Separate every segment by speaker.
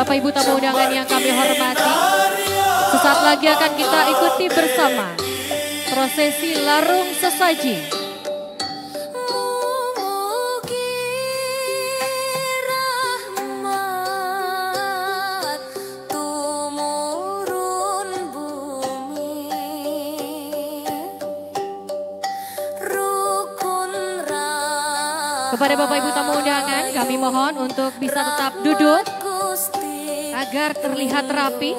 Speaker 1: Bapak Ibu tamu undangan yang kami hormati, sesaat lagi akan kita ikuti bersama prosesi larung sesaji. Kepada Bapak Ibu tamu undangan, kami mohon untuk bisa tetap duduk agar terlihat rapi.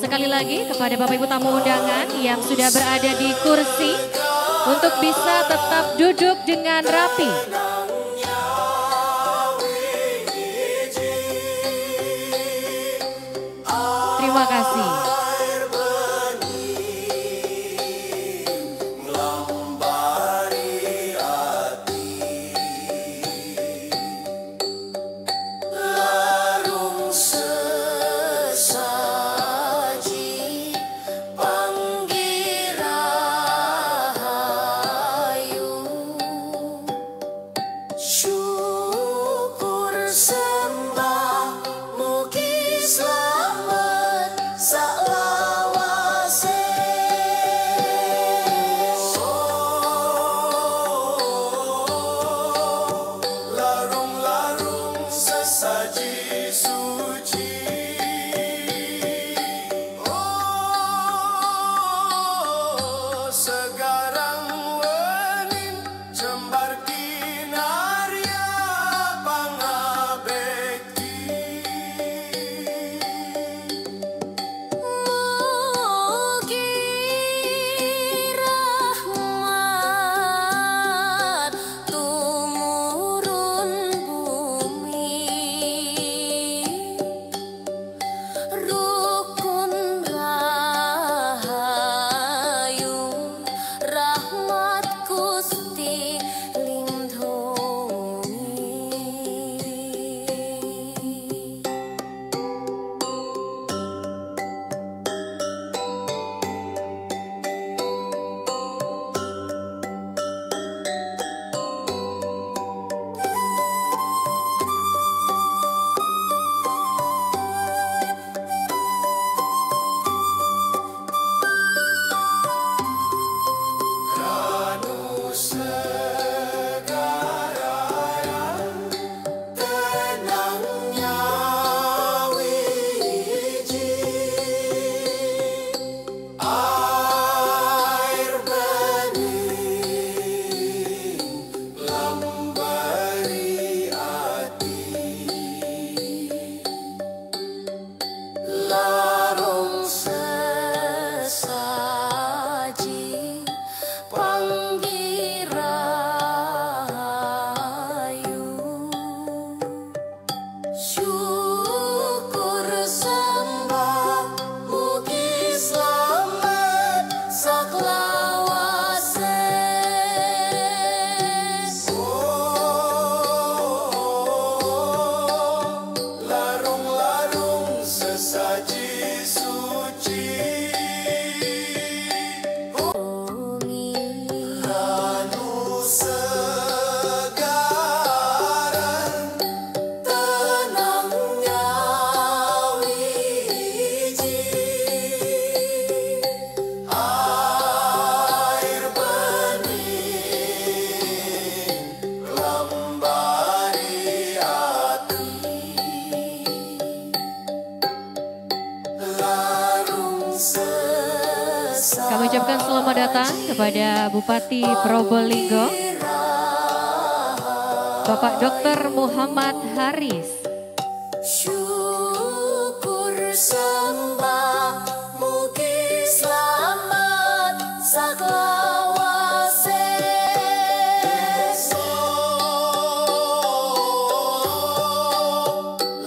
Speaker 1: Sekali lagi kepada Bapak Ibu tamu undangan yang sudah berada di kursi untuk bisa tetap duduk dengan rapi. Terima kasih. Kami ucapkan selamat datang kepada Bupati Probolinggo, Bapak Dr. Muhammad Haris.
Speaker 2: Syukur sembah mugi selamat saklawase.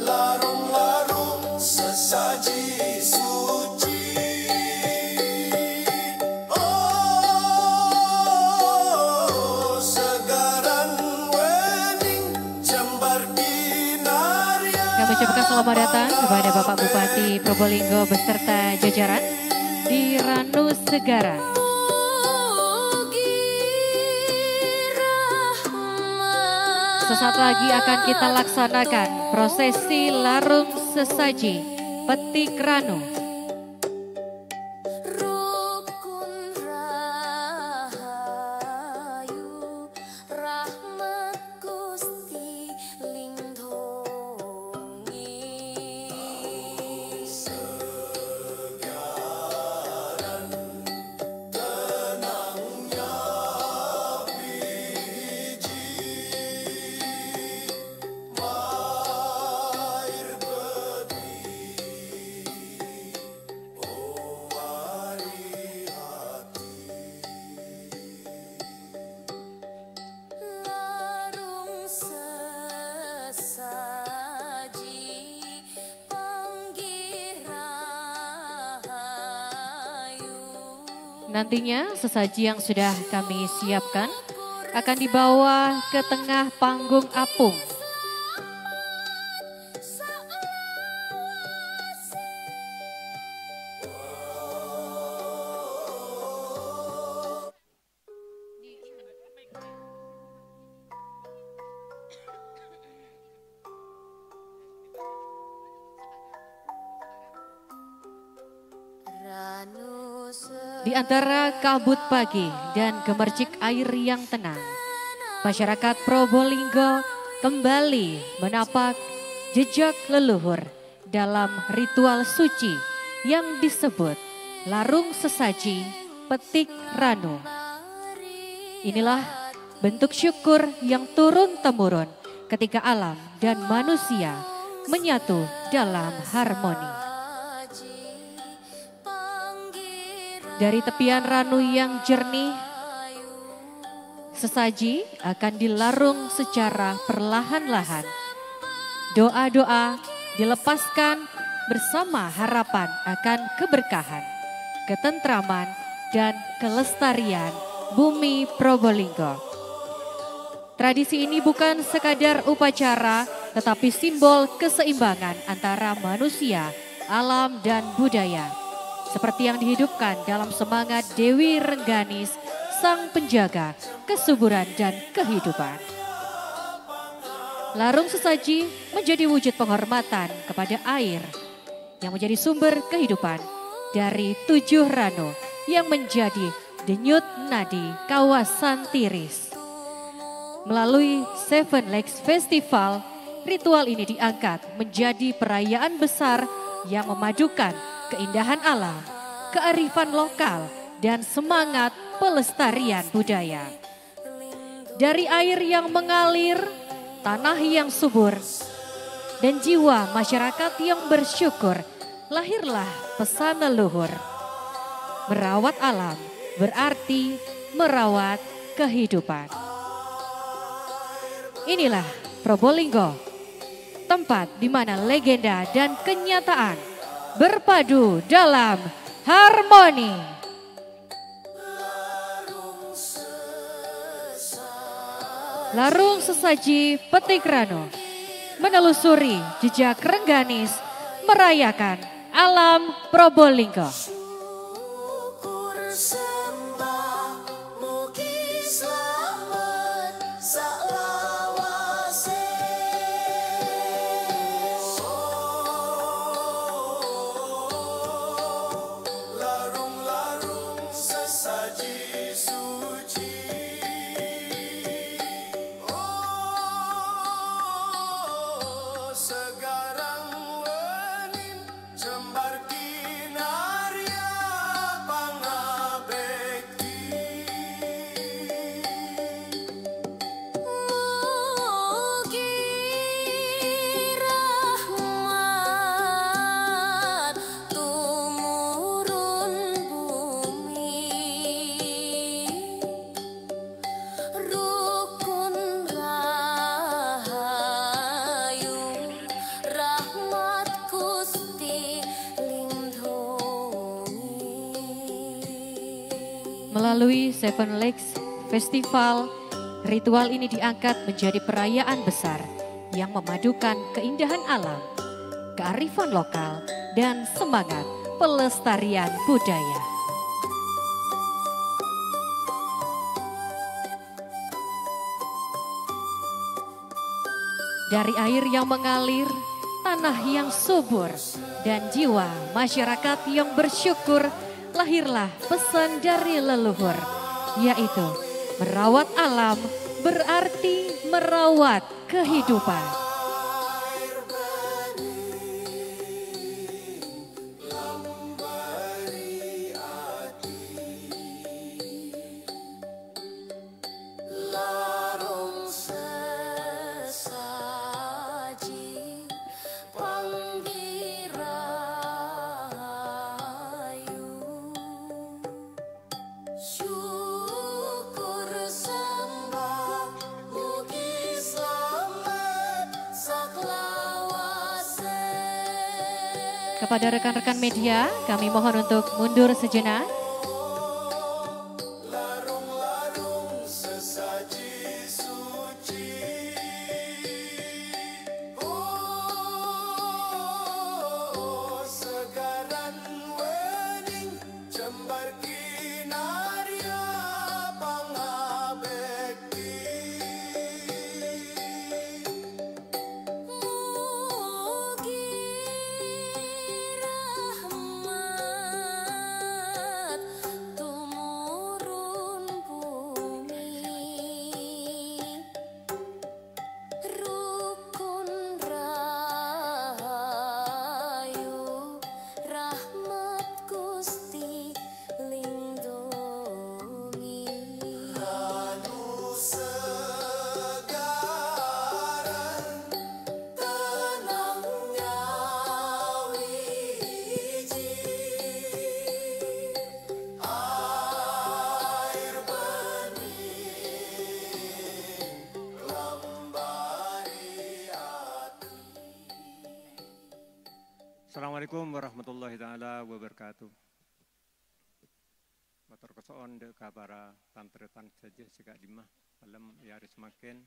Speaker 2: Larung-larung sesaji suci.
Speaker 1: Kami ucapkan selamat datang kepada Bapak Bupati Probolinggo beserta jajaran di Ranu Segara. Sesaat lagi akan kita laksanakan prosesi larung sesaji petik ranu.
Speaker 2: Rukun rahayu rahmat Gusti lindungi segaran tenangnya biji air peti wari hati larung sesaji panggih rahayu.
Speaker 1: Nantinya sesaji yang sudah kami siapkan akan dibawa ke tengah panggung apung. Di antara kabut pagi dan gemercik air yang tenang, masyarakat Probolinggo kembali menapak jejak leluhur dalam ritual suci yang disebut larung sesaji petik ranu. Inilah bentuk syukur yang turun-temurun ketika alam dan manusia menyatu dalam harmoni. Dari tepian ranu yang jernih, sesaji akan dilarung secara perlahan-lahan. Doa-doa dilepaskan bersama harapan akan keberkahan, ketentraman, dan kelestarian bumi Probolinggo. Tradisi ini bukan sekadar upacara, tetapi simbol keseimbangan antara manusia, alam, dan budaya. Seperti yang dihidupkan dalam semangat Dewi Rengganis, sang penjaga kesuburan dan kehidupan. Larung sesaji menjadi wujud penghormatan kepada air yang menjadi sumber kehidupan dari 7 ranu yang menjadi denyut nadi kawasan Tiris. Melalui Seven Lakes Festival, ritual ini diangkat menjadi perayaan besar yang memadukan keindahan alam, kearifan lokal, dan semangat pelestarian budaya. Dari air yang mengalir, tanah yang subur, dan jiwa masyarakat yang bersyukur, lahirlah pesan leluhur. Merawat alam berarti merawat kehidupan. Inilah Probolinggo, tempat di mana legenda dan kenyataan berpadu dalam harmoni. Larung sesaji petik ranu menelusuri jejak Rengganis, merayakan alam Probolinggo.
Speaker 2: Syukur sembah mugi slamet salawase. Larung-larung sesaji suci. Segarang wening jembar kinarya pangabekti. Mugi rahmat tumurun bumi. Rukun rahayu rahmat Gusti lindungi.
Speaker 1: Melalui Seven Lakes Festival, ritual ini diangkat menjadi perayaan besar yang memadukan keindahan alam, kearifan lokal, dan semangat pelestarian budaya. Dari air yang mengalir, tanah yang subur, dan jiwa masyarakat yang bersyukur, lahirlah pesan dari leluhur, yaitu merawat alam berarti merawat kehidupan. Kepada rekan-rekan media, kami mohon untuk mundur sejenak.
Speaker 3: Assalamualaikum warahmatullahi taala wabarakatuh. Matur kesoon de kabara tantretan saja sega dimah malam yaris makin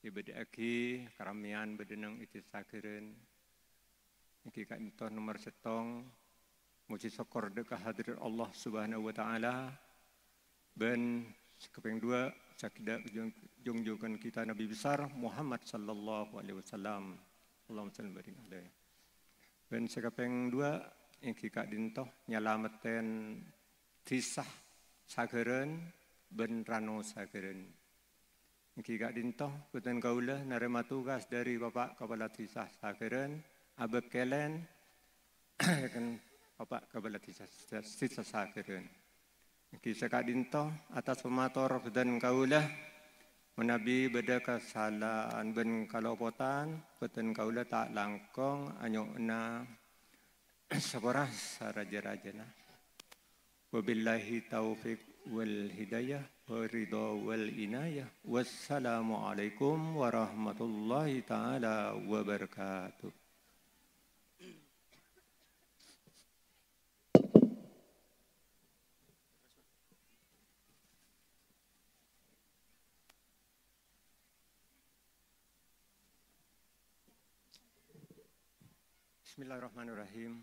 Speaker 3: ibade agi karamian bedeneng iti sakireun iki ka intoh nomor setong muji syukur de kehadirat Allah Subhanahu wa taala ben keping dua sakida junjungan kita Nabi besar Muhammad sallallahu alaihi wasallam. Allahumma shalli alaihi. Ben sekapeng dua yang kika dintoh nyalameten tisah sageren ben rano sageren. Yang kika dintoh puten kaula narema tugas dari Bapak Kepala Tisah Sageren abek kelen kan Bapak Kepala Tisah Sageren. Yang kika dintoh atas pemator dan kaula menabi beda kesalahan ben kalopotan peten kaula tak langkong anyokna sabaras raja-rajana wabillahi taufik wal hidayah wa ridha wal inayah wassalamualaikum warahmatullahi taala wabarakatuh. Bismillahirrahmanirrahim.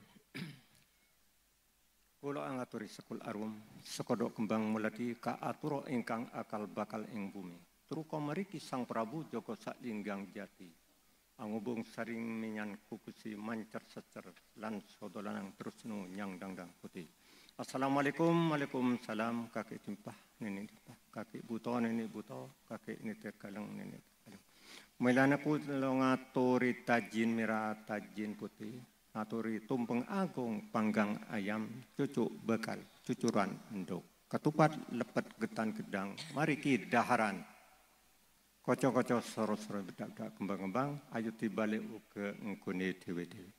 Speaker 3: Kula angaturi sekul arum, sekodok kembang mulati ka aturo ingkang akal bakal ing bumi. Truko meriki Sang Prabu Joko Saklinggang Jati. Angubung saring minyan kukusi mancer secer lan sodolanang terus nu nyang dangdang putih. Assalamualaikum, waalaikumsalam kakek timpah, nenek timpah, kakek buto, nenek buto, kakek nite kaleng, nenek kaleng. Mailana ku ngaturi tajin merah tajin putih, ngaturi tumpeng agung panggang ayam, cucuk bekal, cucuran endok, ketupat lepet getan gedang, mariki daharan, kocok-kocok soro-soro bedak-bedak kembang-kembang, ayo tibalik ke ngkuni dewe-dewe.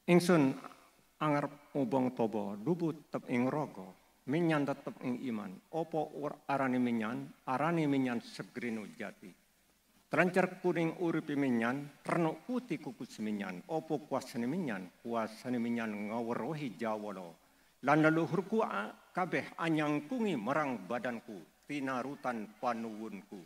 Speaker 3: Ingsun angarep ubong tobo, dubu tetep ing rogo, minyan tetep ing iman, opo arani minyan segrinu jati. Terancar kuning uripi minyan, renok putih kukus minyan, opo kuasani minyan ngawerohi jawolo. Lan leluhurku kabeh anyangkungi merang badanku, tinarutan panuwunku.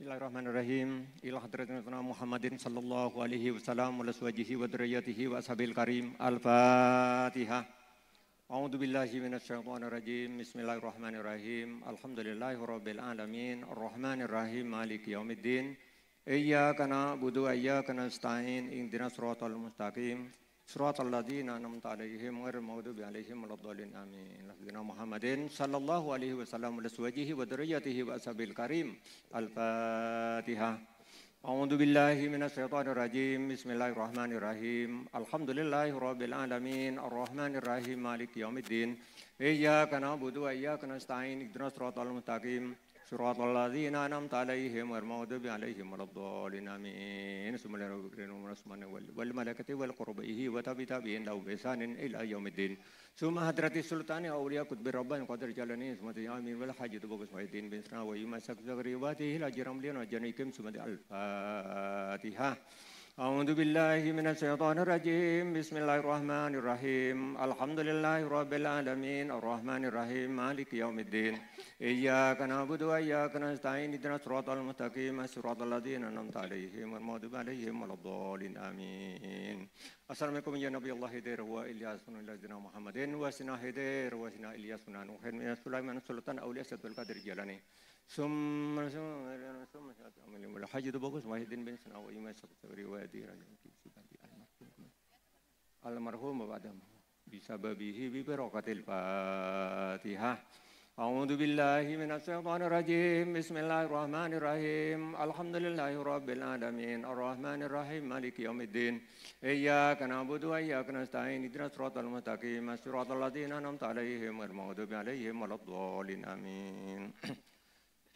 Speaker 3: Bismillahirrahmanirrahim. Ila hadratina Muhammadin sallallahu alaihi wasallam wa laswajihi wa dzurriyyatihi wa ashabil karim. Al-Fatihah. A'udzu billahi minasyaitonir rajim. Bismillahirrahmanirrahim. Alhamdulillahirabbil alamin. Arrahmanir rahim. Maliki yaumiddin. Iyyaka na'budu wa iyyaka nasta'in. Ihdinas siratal mustaqim. Siratal ladzina an'amta 'alaihim ghairil maghdubi 'alaihim waladdallin. Amin. Sayyidina Muhammadin sallallahu alaihi wasallam wa laswajihi wa dzurriyyatihi wa ashabil karim. Al-Fatihah. A'udzu billahi minasyaitonir rajim. Bismillahirrahmanirrahim. Alhamdulillahirabbil alamin. Arrahmanir rahim. Maliki yaumiddin. Iyyaka na'budu wa iyyaka nasta'in. Ihdinas siratal mustaqim. Siratal ladzina an'amta 'alaihim ghairil maghdubi 'alaihim waladdallin. Amin. Bismillahirrahmanirrahim. Wal malaikati wal qurbihi wa tabi'in lahu bi ihsanin ila yaumiddin. Summa hadratis sultani awliya qutbi rabban qadir jalani sumati amin wal hajatu bagus wahidin bin sana wa yumasak zagriyatihi la jiram liyan wa janikim sumati al-Fatihah. A'udzu billahi minasyaitonir rajim. Bismillahirrahmanirrahim. Alhamdulillahirabbil alamin. Arrahmanir rahim. Maliki yaumiddin. Iyyaka na'budu wa iyyaka nasta'in. Ihdinas siratal mustaqim. Siratal ladzina an'amta 'alaihim ghairil maghdubi 'alaihim waladdallin. Amin. Assalamualaikum ya Nabi Allah hidir wa Ilyas ladzina Muhammadin wa sina hidir wa sina Ilyas Nuhin min Sulaiman Sultan Auliya Sayyidul Qadir Jalani. Summa wal hajj bagus wahidin bin sana wa ima sabri wa diran almarhum wa adam bisababihi bi barakatil Fatihah. A'udzu billahi minasyaitonir rajim. Bismillahirrahmanirrahim. Alhamdulillahirabbil alamin. Arrahmanir rahim. Maliki yaumiddin. Iyyaka na'budu wa iyyaka nasta'in. Ihdinas siratal mustaqim. Siratal ladzina an'amta 'alaihim ghairil maghdubi 'alaihim waladdallin. Amin.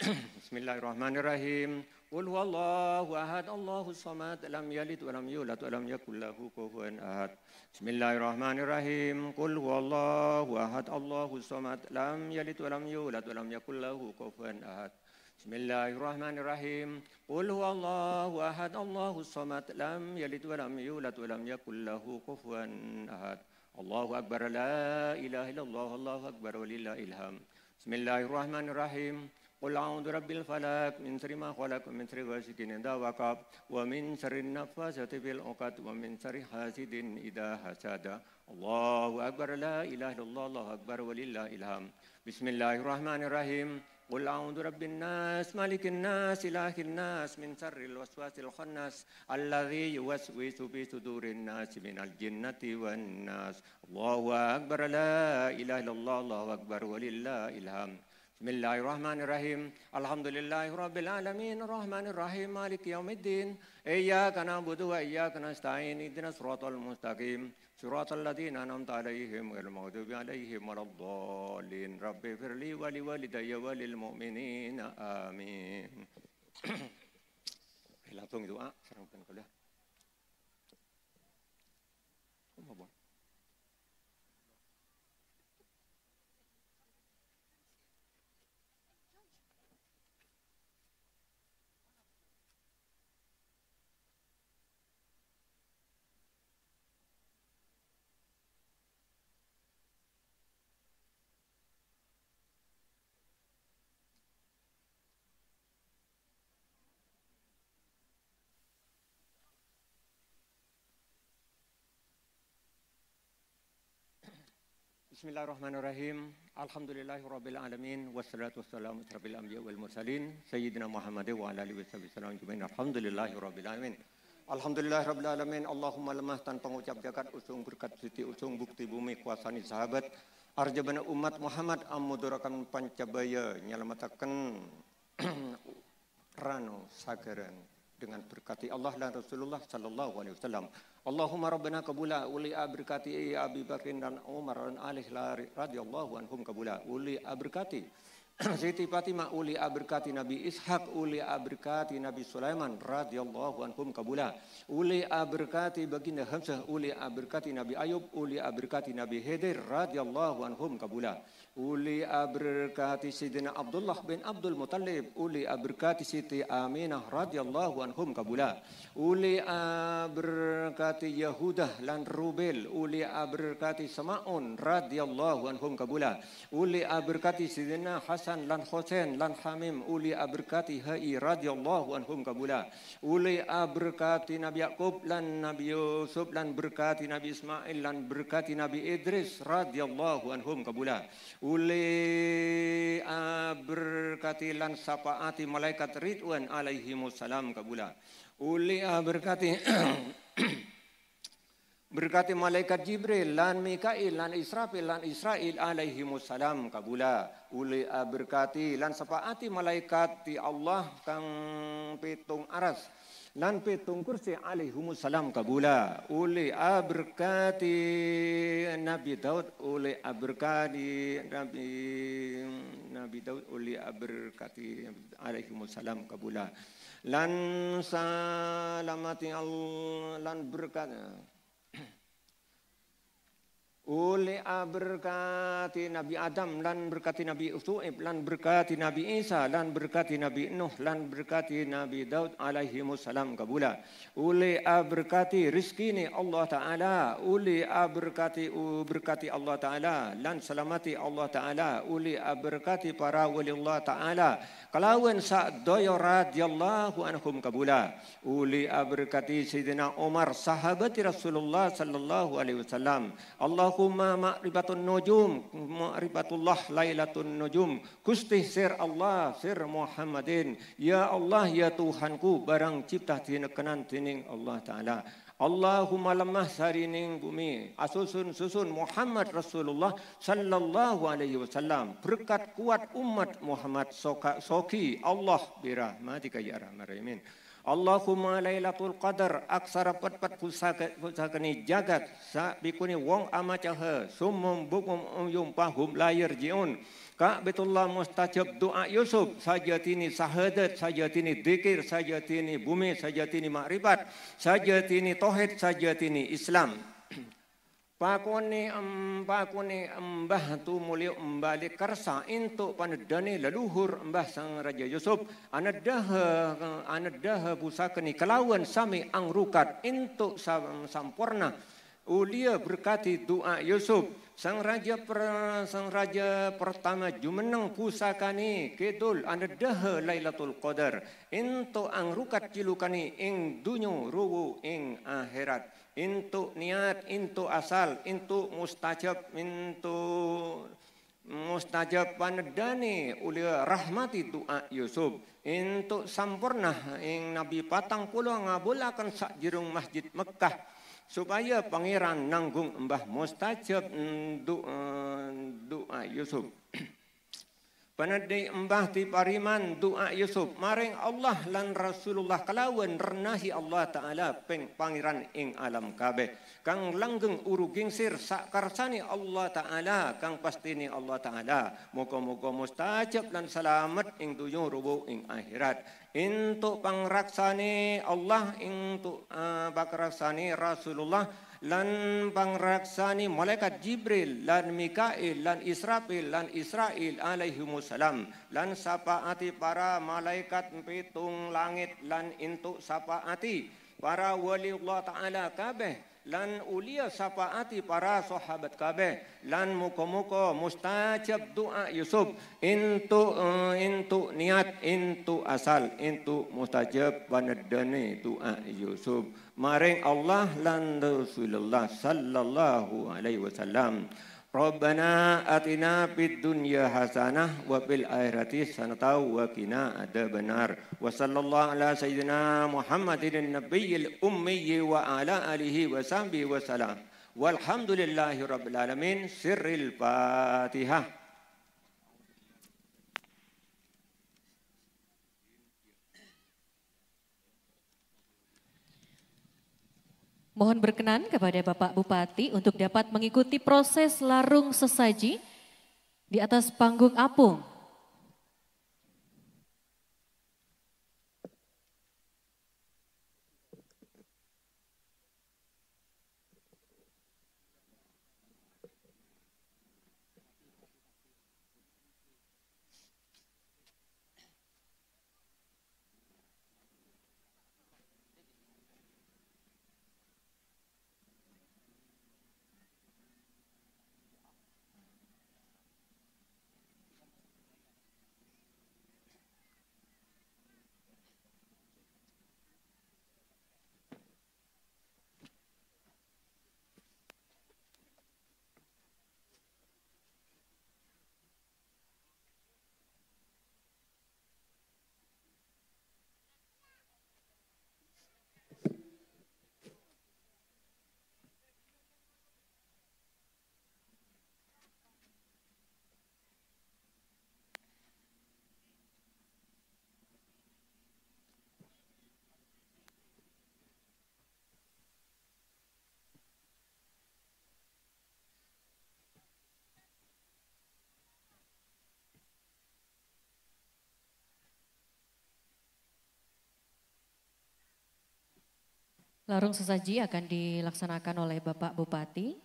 Speaker 3: Bismillahirrahmanirrahim. Qul huwallahu ahad, Allahus samad, lam yalid wa lam yulad wa lam yakul lahu kufuwan ahad. Bismillahirrahmanirrahim. Qul huwallahu ahad, Allahus samad, lam yalid wa lam yulad wa lam yakul lahu kufuwan ahad. Bismillahirrahmanirrahim. Qul huwallahu ahad, Allahus samad, lam yalid wa lam yulad wa lam yakul lahu kufuwan ahad. Allahu akbar, la ilaha illallah, Allahu akbar walillahil hamd. Bismillahirrahmanirrahim. Qul a'udzu birabbil falaq min syarri ma khalaq min syarri ghasiqin idza waqab wa min syarri naffasati fil 'uqad wa min syarri hasidin idza hasada. Allahu akbar, la ilaha illallah, Allahu akbar walillahil hamd. Bismillahirrahmanirrahim. Qul a'udzu birabbin nas malikin nas ilahin nas min syarril waswasil khannas alladzi yuwaswisu fi sudurin nas minal jinnati wan nas. Allahu akbar, la ilaha illallah, Allahu akbar walillahil hamd. Bismillahirrahmanirrahim. Alhamdulillahirabbil alamin. Arrahmanir rahim. Maliki yaumiddin. Iyyaka na'budu wa iyyaka nasta'in. Ihdinas siratal mustaqim. Siratal ladzina an'amta 'alaihim ghairil maghdubi 'alaihim waladdallin. Rabbi firli wa liwalidayya wa lil mu'minina. Amin. Langsung doa sareng kuliah. Bismillahirrahmanirrahim. Alhamdulillahirabbil alamin wassalatu wassalamu ala rabbil anbiya wal mursalin sayyidina Muhammad wa ala alihi wasallam ajmain. Alhamdulillahirabbil alamin. Alhamdulillahirabbil alamin. Allahumma lemah tanpa ngucap jagat usung berkat siti usung bukti bumi kuasani sahabat arjabana umat Muhammad amudurakan pancabaya nyalamataken rano sagaran dengan berkati Allah dan Rasulullah sallallahu alaihi wasallam. Allahumma rabbana kabula uli abrikati Abi Bakrin dan Umar dan Ali radhiyallahu anhum kabula uli abrikati Siti Fatimah uli abrikati Nabi Ishaq uli abrikati Nabi Sulaiman radhiyallahu anhum kabula uli abrikati baginda Hamzah uli abrikati Nabi Ayub uli abrikati Nabi Khidir radhiyallahu anhum kabula uli abrikati Sidina Abdullah bin Abdul Muttalib uli abrikati Siti Aminah radhiyallahu anhum kabula uli abrikati Yahudah lan Rubel uli abrikati Sama'un radhiyallahu anhum kabula uli abrikati Sidina Hasan Hasan lan Husain lan Hamim uli aberkati hai radhiyallahu anhum kabula. Uli aberkati Nabi Yakub lan Nabi Yusuf lan berkati Nabi Ismail lan berkati Nabi Idris radhiyallahu anhum kabula. Uli aberkati lan sapaati malaikat Ridwan alaihimussalam kabula. Uli aberkati berkati malaikat Jibril lan Mikail lan Israfil lan Israil alaihimussalam kabula. Uli berkati lan sepaati malaikat ti Allah kang pitung aras lan pitung kursi alaihimussalam kabula. Uli berkati Nabi Daud uli berkati Nabi Daud uli berkati alaihimussalam kabula. Lan salamati Allah lan berkat uli berkati Nabi Adam lan berkati Nabi Usu'ib lan berkati Nabi Isa lan berkati Nabi Nuh lan berkati Nabi Daud alaihimussalam kabula. Uli berkati rizki ni Allah Ta'ala. Uli berkati Allah Ta'ala lan selamati Allah Ta'ala. Uli berkati para wali Allah Ta'ala kalawan sa'doyo radhiyallahu anhum kabula. Uli berkati Sayyidina Umar sahabati Rasulullah sallallahu alaihi wasallam. Allahumma ma'ribatun nujum ma'ribatullah lailatun nujum Gusti sir Allah sir Muhammadin. Ya Allah ya Tuhanku barang cipta tinekenan tining Allah Ta'ala. Allahumma lemah sarining bumi asusun Muhammad Rasulullah sallallahu alaihi wasallam berkat kuat umat Muhammad soki Allah birahmatika ya arhamar rahimin. Allahumma lailatul qadar aksara pat pusakani jagat sa bikuni wong amacaha sumum bukum umyum pahum layar jiun ka betullah mustajab doa Yusuf sajatini sahadat sajatini dzikir sajatini bumi sajatini makrifat sajatini tauhid sajatini Islam. Pakone embah tu mulia embali karsa into panedane leluhur embah sang Raja Yusuf anadah pusakani kelawan sami angrukat into sampurna ulia berkati doa Yusuf sang raja pertama jumeneng pusakani kedul anadah Lailatul Qadar into angrukat cilukani ing dunyo ruwu ing akhirat. Into niat, into asal, into mustajab panedani ulia rahmati doa Yusuf. Into sampurna ing Nabi patang pulau ngabulakan sak jirung masjid Mekah supaya pangeran nanggung mbah mustajab doa Yusuf. Panadai embah ti pariman doa Yusuf maring Allah lan Rasulullah kalawan renahi Allah Ta'ala pangeran ing alam kabeh kang langgeng uruging sir sakarsani Allah Ta'ala kang pastini Allah Ta'ala muga-muga mustajab lan salamet ing dunya rubuh ing akhirat. Untuk pangraksani Allah untuk pangraksani Rasulullah lan pangraksani malaikat Jibril lan Mikail lan Israfil lan Israil alaihimussalam lan sapaati para malaikat pitung langit lan intuk sapaati para wali Allah Ta'ala kabeh lan ulia sapaati para sahabat kabeh lan muka-muka mustajab doa Yusuf into niat into asal into mustajab panedane doa Yusuf maring Allah lan Rasulullah sallallahu alaihi wasallam. Rabbana atina fid dunya hasanah wa fil akhirati hasanah wa qina adzabannar. Wa sallallahu ala sayyidina Muhammadin nabiyil ummi wa ala alihi wa sahbihi wa salam. Walhamdulillahi rabbil alamin. Sirril Fatihah.
Speaker 1: Mohon berkenan kepada Bapak Bupati untuk dapat mengikuti proses larung sesaji di atas panggung apung. Larung sesaji akan dilaksanakan oleh Bapak Bupati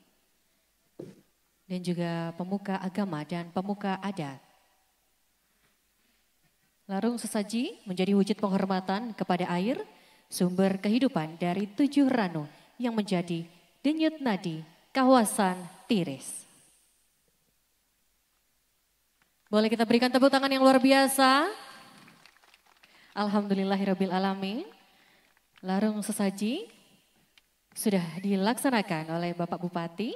Speaker 1: dan juga pemuka agama dan pemuka adat. Larung sesaji menjadi wujud penghormatan kepada air, sumber kehidupan dari 7 ranu yang menjadi denyut nadi kawasan Tiris. Boleh kita berikan tepuk tangan yang luar biasa. Alhamdulillahirabbil alamin. Larung sesaji sudah dilaksanakan oleh Bapak Bupati,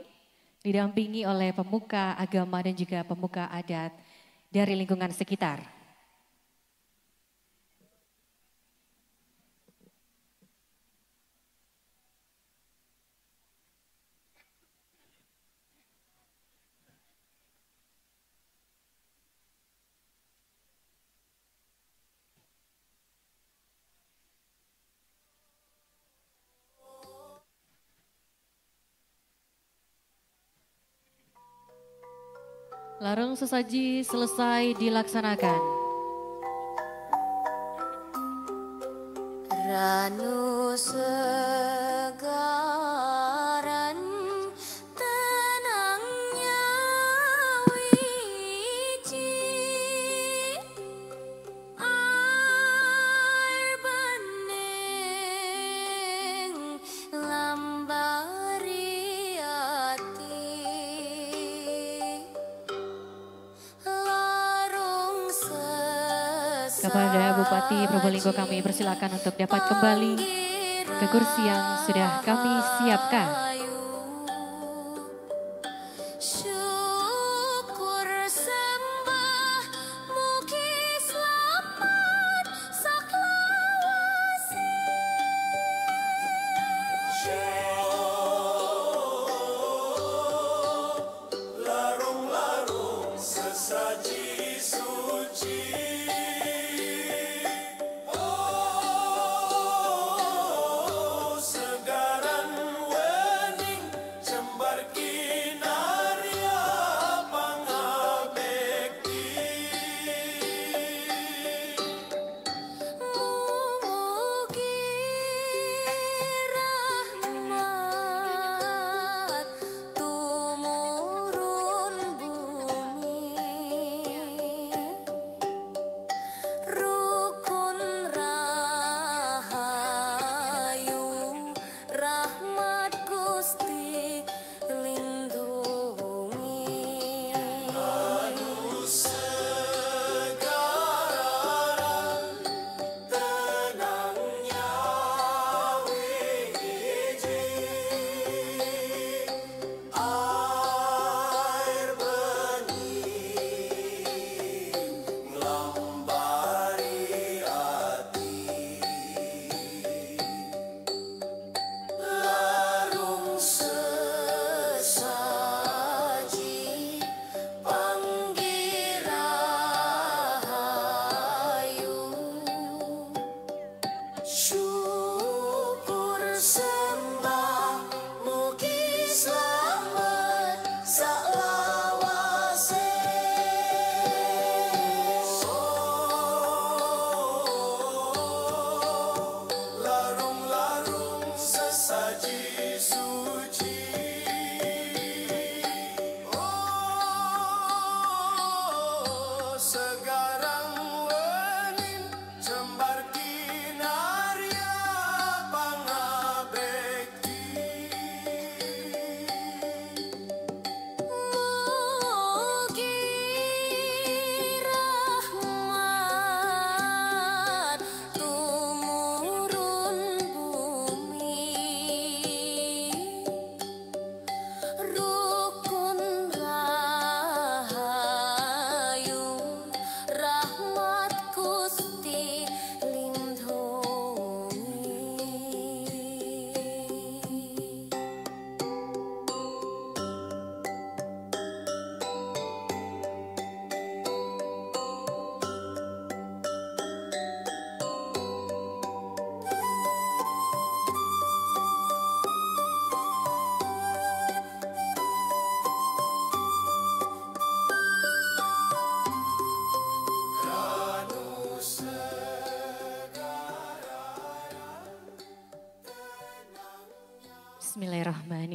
Speaker 1: didampingi oleh pemuka agama dan juga pemuka adat dari lingkungan sekitar. Larung sesaji selesai dilaksanakan.
Speaker 2: Ranu segaran tenangnya wiji air bening lambari ati larung
Speaker 1: Kepada Bupati Probolinggo kami persilakan untuk dapat kembali ke kursi yang sudah kami siapkan.
Speaker 2: Syukur sembah mugi selamat saklawase.
Speaker 4: Larung-larung sesaji suci. Segaran wening jembar kinarya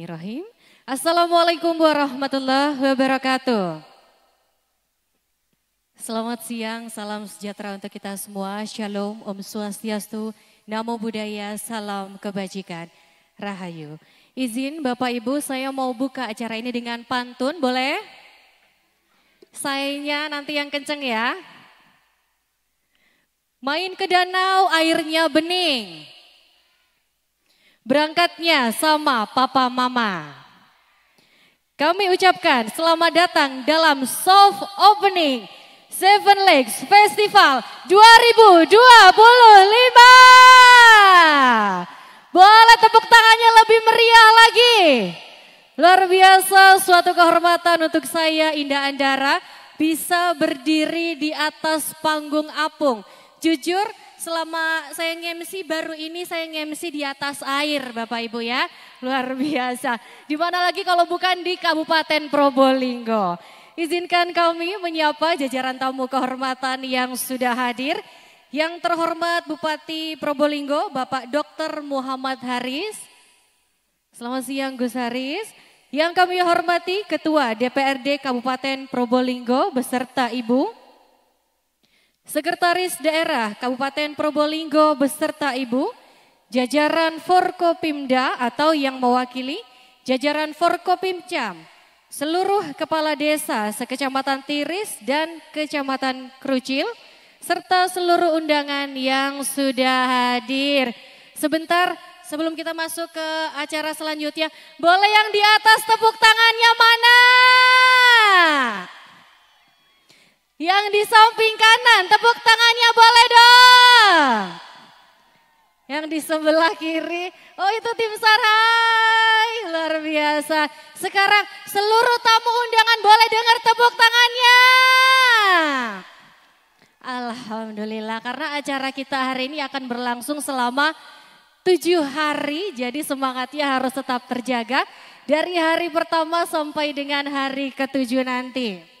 Speaker 1: Bismillahirrahmanirrahim. Assalamualaikum warahmatullahi wabarakatuh. Selamat siang, salam sejahtera untuk kita semua. Shalom, Om Swastiastu, Namo Buddhaya, salam kebajikan, Rahayu. Izin Bapak Ibu, saya mau buka acara ini dengan pantun, boleh? Sayanya nanti yang kenceng ya. Main ke danau, airnya bening. Berangkatnya sama papa mama. Kami ucapkan selamat datang dalam soft opening Seven Lakes Festival 2025. Boleh tepuk tangannya lebih meriah lagi. Luar biasa, suatu kehormatan untuk saya Indah Andara bisa berdiri di atas panggung apung. Jujur, selama saya nge-MC baru ini saya nge-MC di atas air Bapak Ibu ya. Luar biasa. Di mana lagi kalau bukan di Kabupaten Probolinggo. Izinkan kami menyapa jajaran tamu kehormatan yang sudah hadir. Yang terhormat Bupati Probolinggo Bapak Dr. Muhammad Haris. Selamat siang Gus Haris. Yang kami hormati Ketua DPRD Kabupaten Probolinggo beserta Ibu. Sekretaris Daerah Kabupaten Probolinggo beserta Ibu, jajaran Forkopimda atau yang mewakili, jajaran Forkopimcam, seluruh kepala desa sekecamatan Tiris dan kecamatan Krucil, serta seluruh undangan yang sudah hadir. Sebentar sebelum kita masuk ke acara selanjutnya, boleh yang di atas tepuk tangannya mana? Yang di samping kanan, tepuk tangannya boleh dong. Yang di sebelah kiri, oh itu tim SAR, hai, luar biasa. Sekarang seluruh tamu undangan boleh dengar tepuk tangannya. Alhamdulillah, karena acara kita hari ini akan berlangsung selama 7 hari, jadi semangatnya harus tetap terjaga. Dari hari pertama sampai dengan hari ke-7 nanti.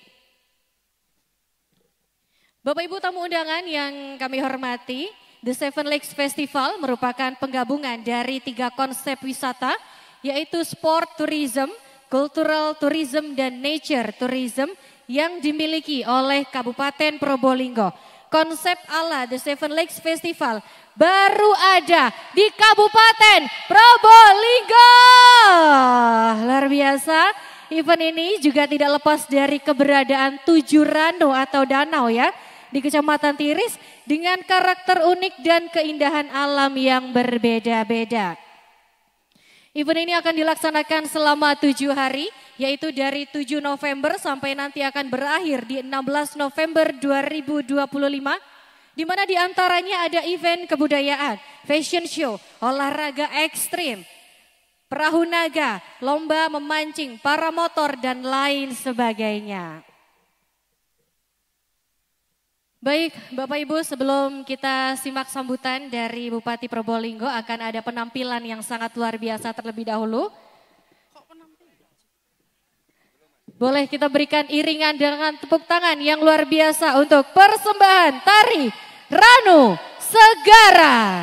Speaker 1: Bapak Ibu tamu undangan yang kami hormati, The Seven Lakes Festival merupakan penggabungan dari 3 konsep wisata, yaitu sport tourism, cultural tourism, dan nature tourism yang dimiliki oleh Kabupaten Probolinggo. Konsep ala The Seven Lakes Festival baru ada di Kabupaten Probolinggo. Luar biasa, event ini juga tidak lepas dari keberadaan 7 ranu atau danau ya, di Kecamatan Tiris dengan karakter unik dan keindahan alam yang berbeda-beda. Event ini akan dilaksanakan selama 7 hari, yaitu dari 7 November sampai nanti akan berakhir di 16 November 2025, di mana diantaranya ada event kebudayaan, fashion show, olahraga ekstrim, perahu naga, lomba memancing, paramotor, dan lain sebagainya. Baik Bapak Ibu, sebelum kita simak sambutan dari Bupati Probolinggo akan ada penampilan yang sangat luar biasa terlebih dahulu. Boleh kita berikan iringan dengan tepuk tangan yang luar biasa untuk persembahan tari Ranu Segara.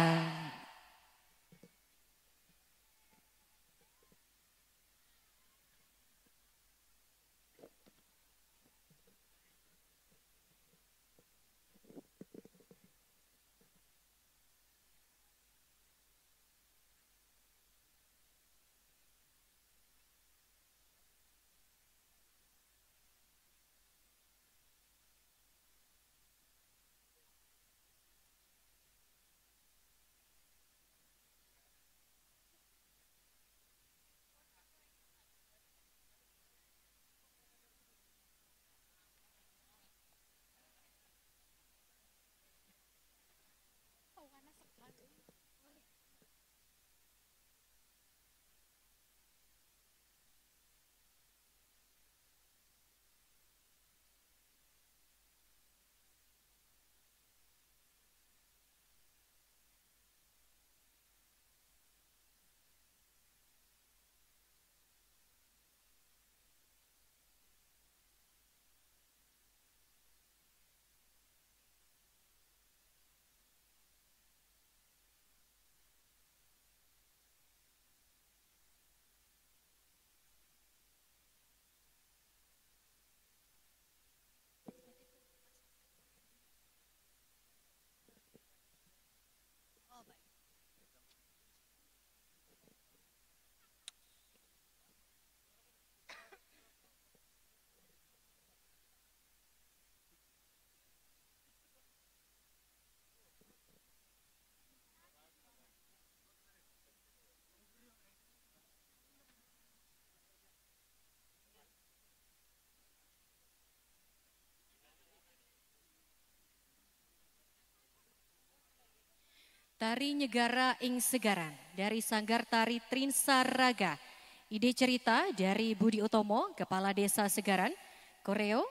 Speaker 1: Tari Nyegara ing Segaran dari Sanggar Tari Trinsaraga. Ide cerita dari Budi Utomo, Kepala Desa Segaran. Koreo,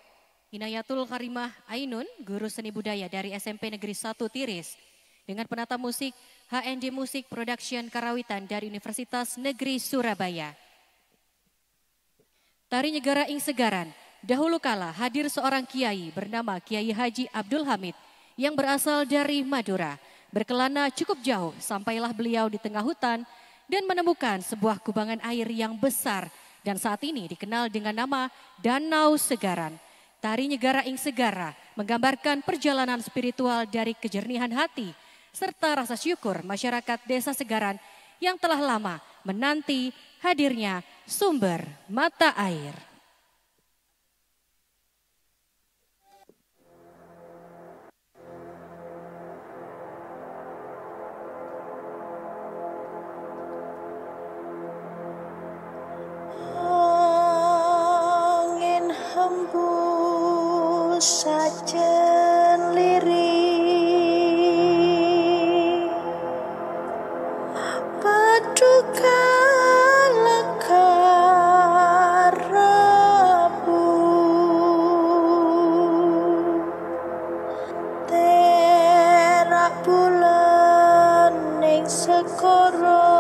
Speaker 1: Inayatul Karimah Ainun, Guru Seni Budaya dari SMP Negeri 1 Tiris. Dengan penata musik HND Musik Production Karawitan dari Universitas Negeri Surabaya. Tari Nyegara ing Segaran, dahulu kala hadir seorang kiai bernama Kiai Haji Abdul Hamid yang berasal dari Madura. Berkelana cukup jauh sampailah beliau di tengah hutan dan menemukan sebuah kubangan air yang besar dan saat ini dikenal dengan nama Danau Segaran. Tari Nyegara ing Segara menggambarkan perjalanan spiritual dari kejernihan hati serta rasa syukur masyarakat Desa Segaran yang telah lama menanti hadirnya sumber mata air.
Speaker 5: Angin hembus sajen lirik, paduka lekar rabu, terak bulan ning sekoro,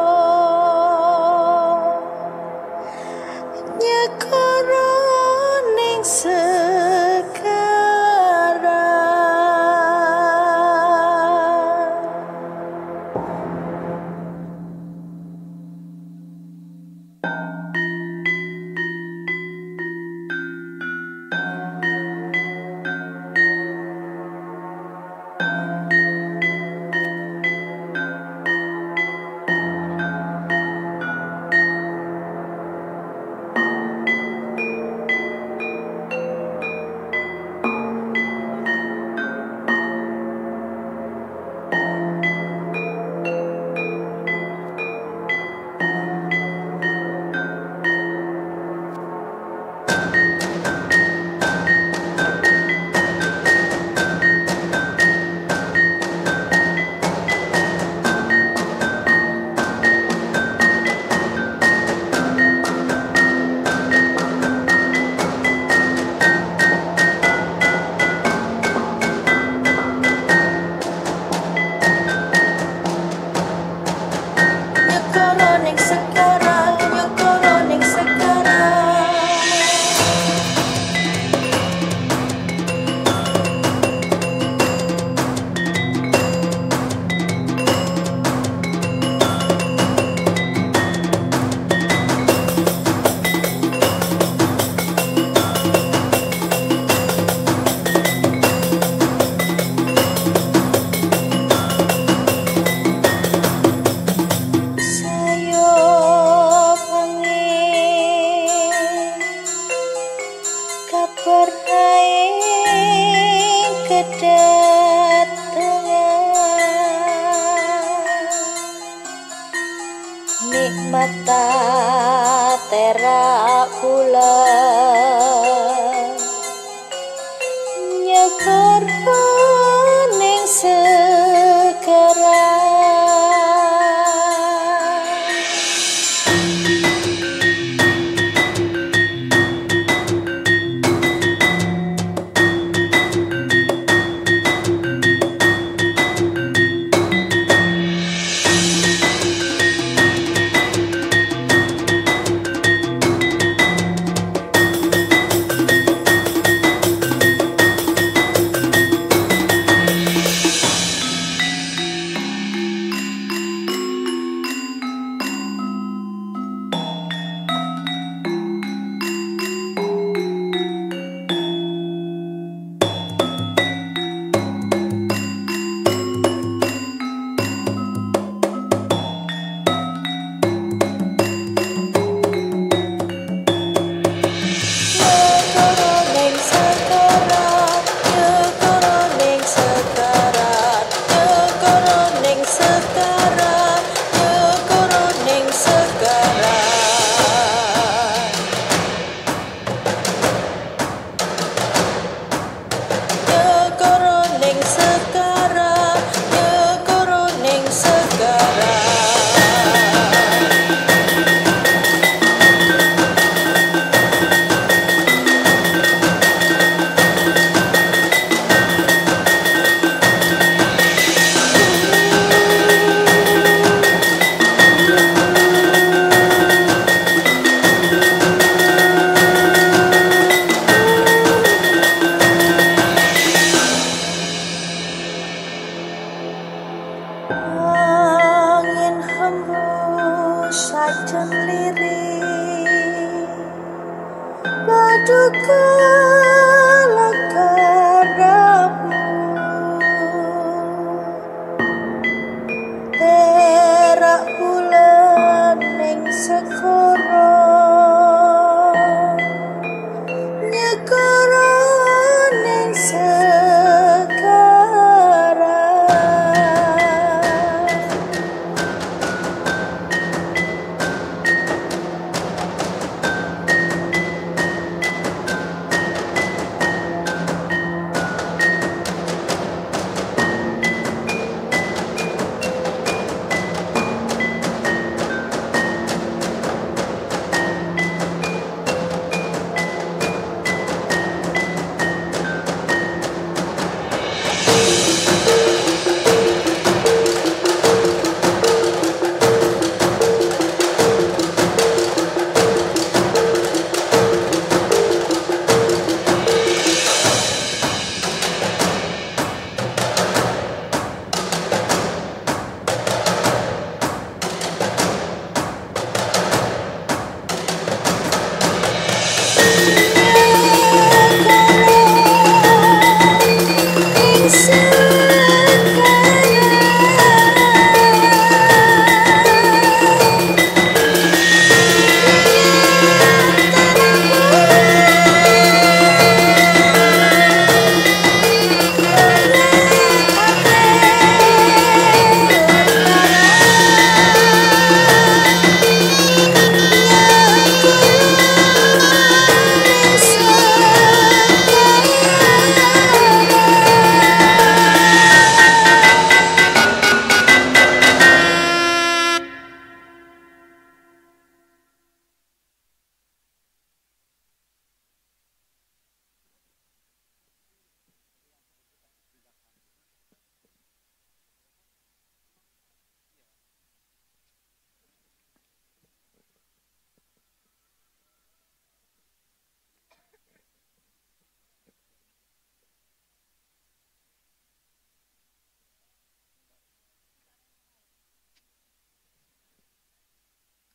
Speaker 5: nyekoro ning nikmata terak bulan, nyekoro ning segara.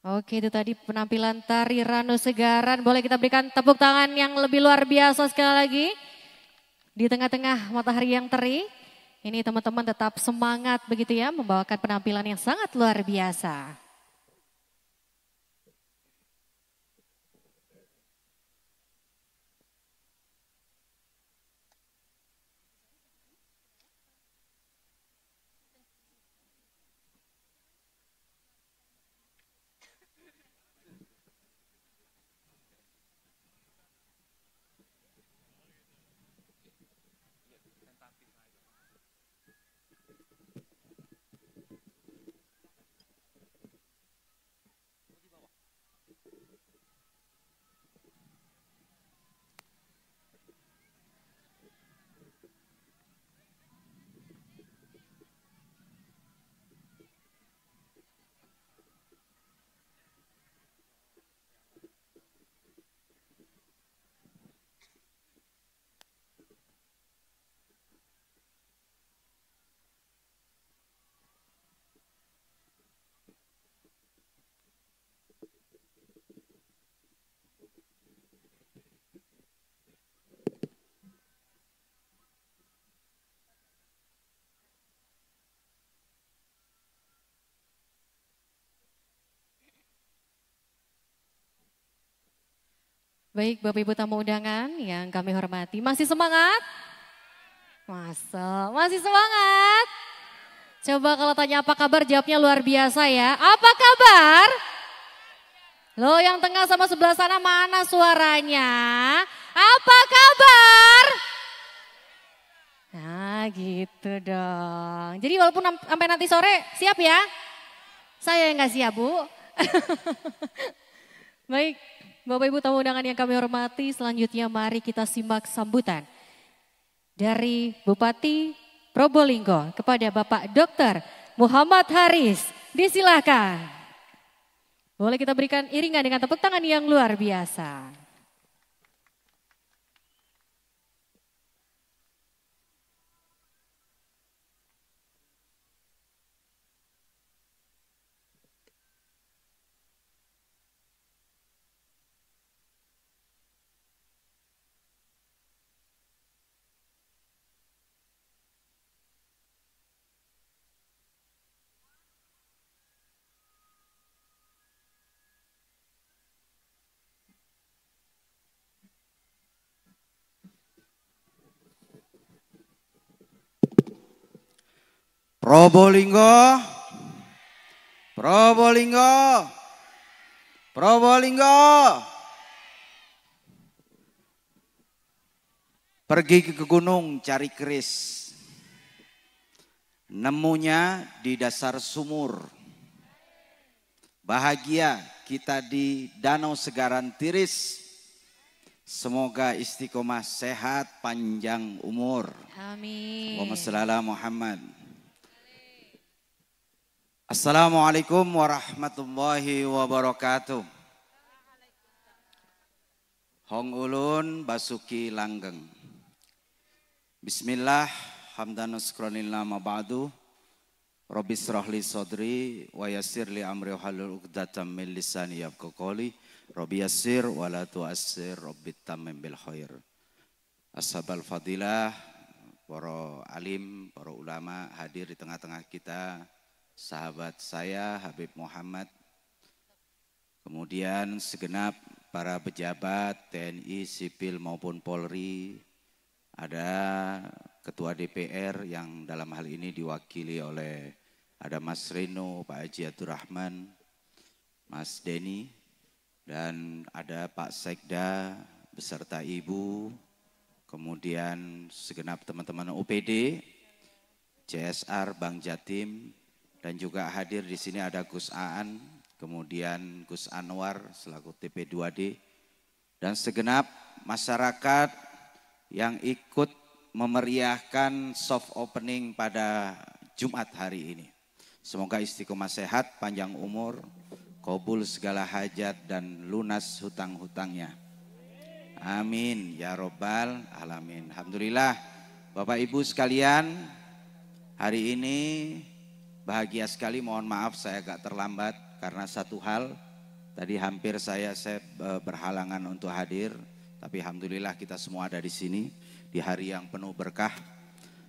Speaker 1: Oke, itu tadi penampilan tari Ranu Segaran. Boleh kita berikan tepuk tangan yang lebih luar biasa sekali lagi. Di tengah-tengah matahari yang terik. Ini teman-teman tetap semangat begitu ya, membawakan penampilan yang sangat luar biasa. Baik Bapak Ibu tamu undangan yang kami hormati, masih semangat? Masih semangat? Coba kalau tanya apa kabar jawabnya luar biasa ya. Apa kabar? Loh yang tengah sama sebelah sana mana suaranya? Apa kabar? Nah gitu dong. Jadi walaupun sampai nanti sore siap ya? Saya yang nggak siap Bu. Baik. Bapak Ibu tamu undangan yang kami hormati, selanjutnya mari kita simak sambutan dari Bupati Probolinggo kepada Bapak Dr. Muhammad Haris. Disilahkan. Boleh kita berikan iringan dengan tepuk tangan yang luar biasa.
Speaker 6: Probolinggo, Probolinggo, Probolinggo. Pergi ke gunung cari keris. Nemunya di dasar sumur. Bahagia kita di Danau Segaran Tiris. Semoga istiqomah sehat panjang umur.
Speaker 1: Amin.
Speaker 6: Allahumma shalli ala Muhammad. Assalamualaikum warahmatullahi wabarakatuh. Hong ulun basuki langgeng. Bismillah, hamdan syukranillah ma ba'du. Rabbi shrahli sadri wa yassir li amri wahlul 'uqdatam min lisani yafqahu qawli. Rabbi yassir wa la tu'assir, Rabbi tammim bil khair. Ashabal fadilah, para alim, para ulama hadir di tengah-tengah kita. Sahabat saya Habib Muhammad, kemudian segenap para pejabat TNI, sipil maupun Polri, ada Ketua DPR yang dalam hal ini diwakili oleh ada Mas Reno, Pak Haji Abdurrahman, Mas Denny, dan ada Pak Sekda beserta Ibu, kemudian segenap teman-teman UPD, CSR, Bank Jatim, dan juga hadir di sini ada Gus Aan, kemudian Gus Anwar selaku TP2D, dan segenap masyarakat yang ikut memeriahkan soft opening pada Jumat hari ini. Semoga istiqomah sehat, panjang umur, kabul segala hajat dan lunas hutang-hutangnya. Amin ya robbal alamin. Alhamdulillah Bapak Ibu sekalian, hari ini bahagia sekali, mohon maaf saya agak terlambat karena satu hal. Tadi hampir saya berhalangan untuk hadir, tapi alhamdulillah kita semua ada di sini di hari yang penuh berkah.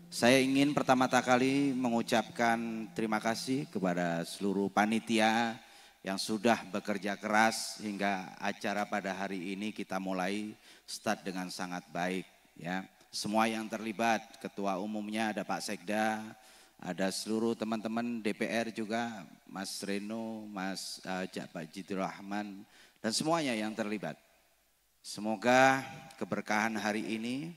Speaker 6: Saya ingin pertama kali mengucapkan terima kasih kepada seluruh panitia yang sudah bekerja keras hingga acara pada hari ini kita mulai start dengan sangat baik ya. Semua yang terlibat, ketua umumnya ada Pak Sekda, ada seluruh teman-teman DPR juga, Mas Reno, Pak Jidur Rahman dan semuanya yang terlibat. Semoga keberkahan hari ini,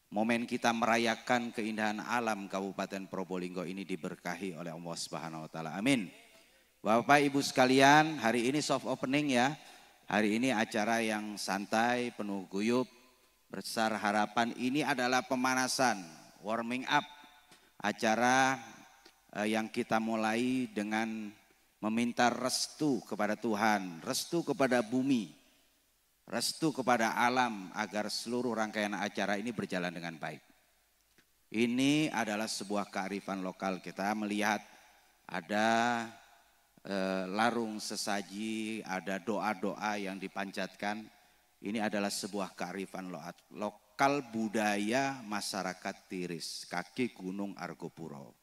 Speaker 6: momen kita merayakan keindahan alam Kabupaten Probolinggo ini diberkahi oleh Allah Subhanahu wa taala. Amin. Bapak Ibu sekalian, hari ini soft opening ya. Hari ini acara yang santai, penuh guyup, besar harapan. Ini adalah pemanasan, warming up. Acara yang kita mulai dengan meminta restu kepada Tuhan, restu kepada bumi, restu kepada alam agar seluruh rangkaian acara ini berjalan dengan baik. Ini adalah sebuah kearifan lokal, kita melihat ada larung sesaji, ada doa-doa yang dipanjatkan. Ini adalah sebuah kearifan lokal budaya masyarakat Tiris, kaki Gunung Argopuro.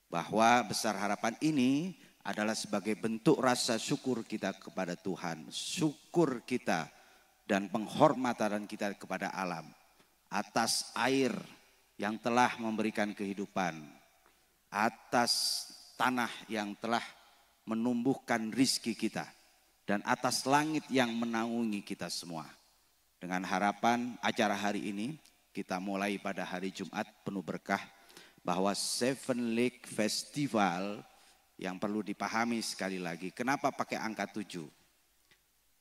Speaker 6: Bahwa besar harapan ini adalah sebagai bentuk rasa syukur kita kepada Tuhan, syukur kita dan penghormatan kita kepada alam atas air yang telah memberikan kehidupan, atas tanah yang telah menumbuhkan rizki kita, dan atas langit yang menaungi kita semua. Dengan harapan acara hari ini kita mulai pada hari Jumat penuh berkah, bahwa Seven Lake Festival yang perlu dipahami sekali lagi, kenapa pakai angka 7?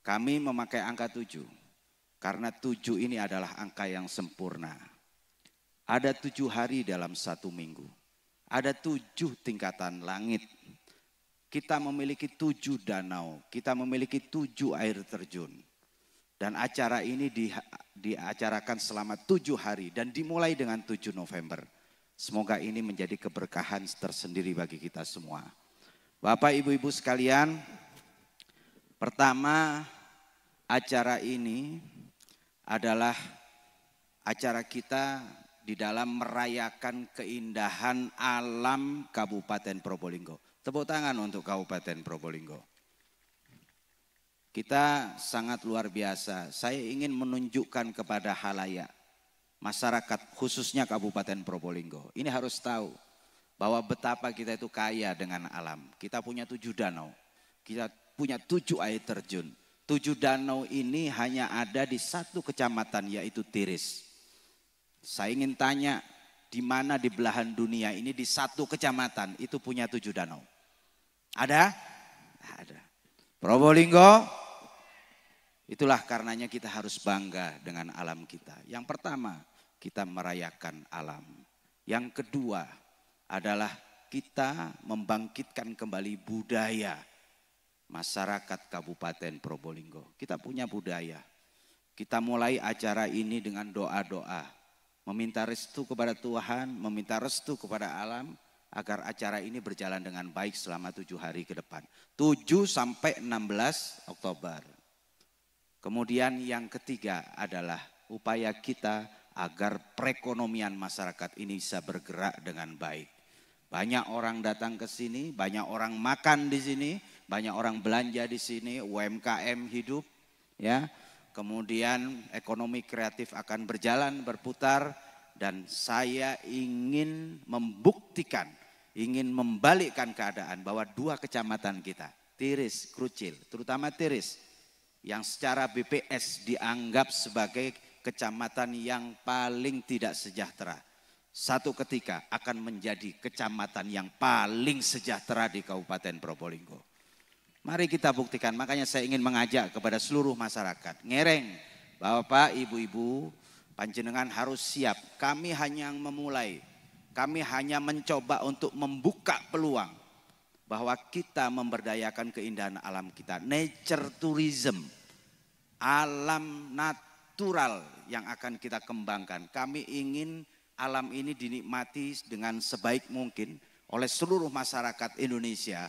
Speaker 6: Kami memakai angka 7 karena 7 ini adalah angka yang sempurna. Ada 7 hari dalam 1 minggu, ada 7 tingkatan langit. Kita memiliki 7 danau, kita memiliki 7 air terjun. Dan acara ini diacarakan selama 7 hari dan dimulai dengan 7 November. Semoga ini menjadi keberkahan tersendiri bagi kita semua. Bapak Ibu-Ibu sekalian, pertama acara ini adalah acara kita di dalam merayakan keindahan alam Kabupaten Probolinggo. Tepuk tangan untuk Kabupaten Probolinggo. Kita sangat luar biasa. Saya ingin menunjukkan kepada halayak, masyarakat khususnya Kabupaten Probolinggo. Ini harus tahu bahwa betapa kita itu kaya dengan alam. Kita punya 7 danau, kita punya 7 air terjun. 7 danau ini hanya ada di 1 kecamatan yaitu Tiris. Saya ingin tanya, di mana di belahan dunia ini di 1 kecamatan itu punya 7 danau? Ada? Ada. Probolinggo, itulah karenanya kita harus bangga dengan alam kita. Yang pertama, kita merayakan alam. Yang kedua adalah kita membangkitkan kembali budaya masyarakat Kabupaten Probolinggo. Kita punya budaya. Kita mulai acara ini dengan doa-doa. Meminta restu kepada Tuhan, meminta restu kepada alam, agar acara ini berjalan dengan baik selama 7 hari ke depan. 7 sampai 16 Oktober. Kemudian yang ketiga adalah upaya kita agar perekonomian masyarakat ini bisa bergerak dengan baik. Banyak orang datang ke sini, banyak orang makan di sini, banyak orang belanja di sini, UMKM hidup, ya. Kemudian ekonomi kreatif akan berjalan, berputar, dan saya ingin membuktikan, ingin membalikkan keadaan bahwa 2 kecamatan kita, Tiris, Krucil, terutama Tiris, yang secara BPS dianggap sebagai kecamatan yang paling tidak sejahtera, satu ketika akan menjadi kecamatan yang paling sejahtera di Kabupaten Probolinggo. Mari kita buktikan, makanya saya ingin mengajak kepada seluruh masyarakat. Ngereng, Bapak, Ibu-ibu, panjenengan harus siap. Kami hanya memulai, kami hanya mencoba untuk membuka peluang bahwa kita memberdayakan keindahan alam kita. Nature tourism, alam natural yang akan kita kembangkan. Kami ingin alam ini dinikmati dengan sebaik mungkin oleh seluruh masyarakat Indonesia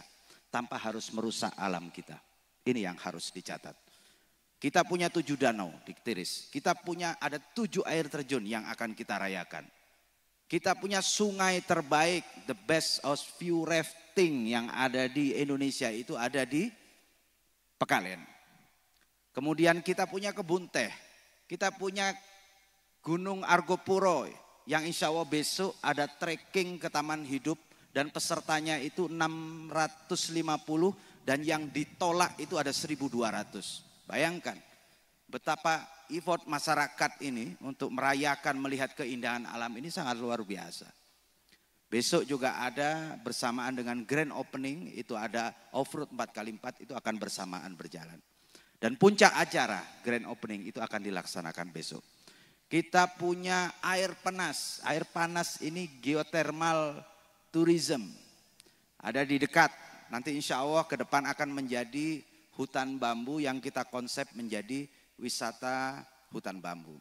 Speaker 6: tanpa harus merusak alam kita. Ini yang harus dicatat. Kita punya 7 danau di Tiris. Kita punya ada 7 air terjun yang akan kita rayakan. Kita punya sungai terbaik, the best of view rafting yang ada di Indonesia itu ada di Pekalen. Kemudian kita punya kebun teh. Kita punya Gunung Argopuro yang insya Allah besok ada trekking ke Taman Hidup dan pesertanya itu 650 dan yang ditolak itu ada 1.200. Bayangkan betapa effort masyarakat ini untuk merayakan melihat keindahan alam ini sangat luar biasa. Besok juga ada bersamaan dengan grand opening itu ada off-road 4x4 itu akan bersamaan berjalan. Dan puncak acara grand opening itu akan dilaksanakan besok. Kita punya air panas. Air panas ini geothermal tourism. Ada di dekat. Nanti insya Allah ke depan akan menjadi hutan bambu yang kita konsep menjadi wisata hutan bambu.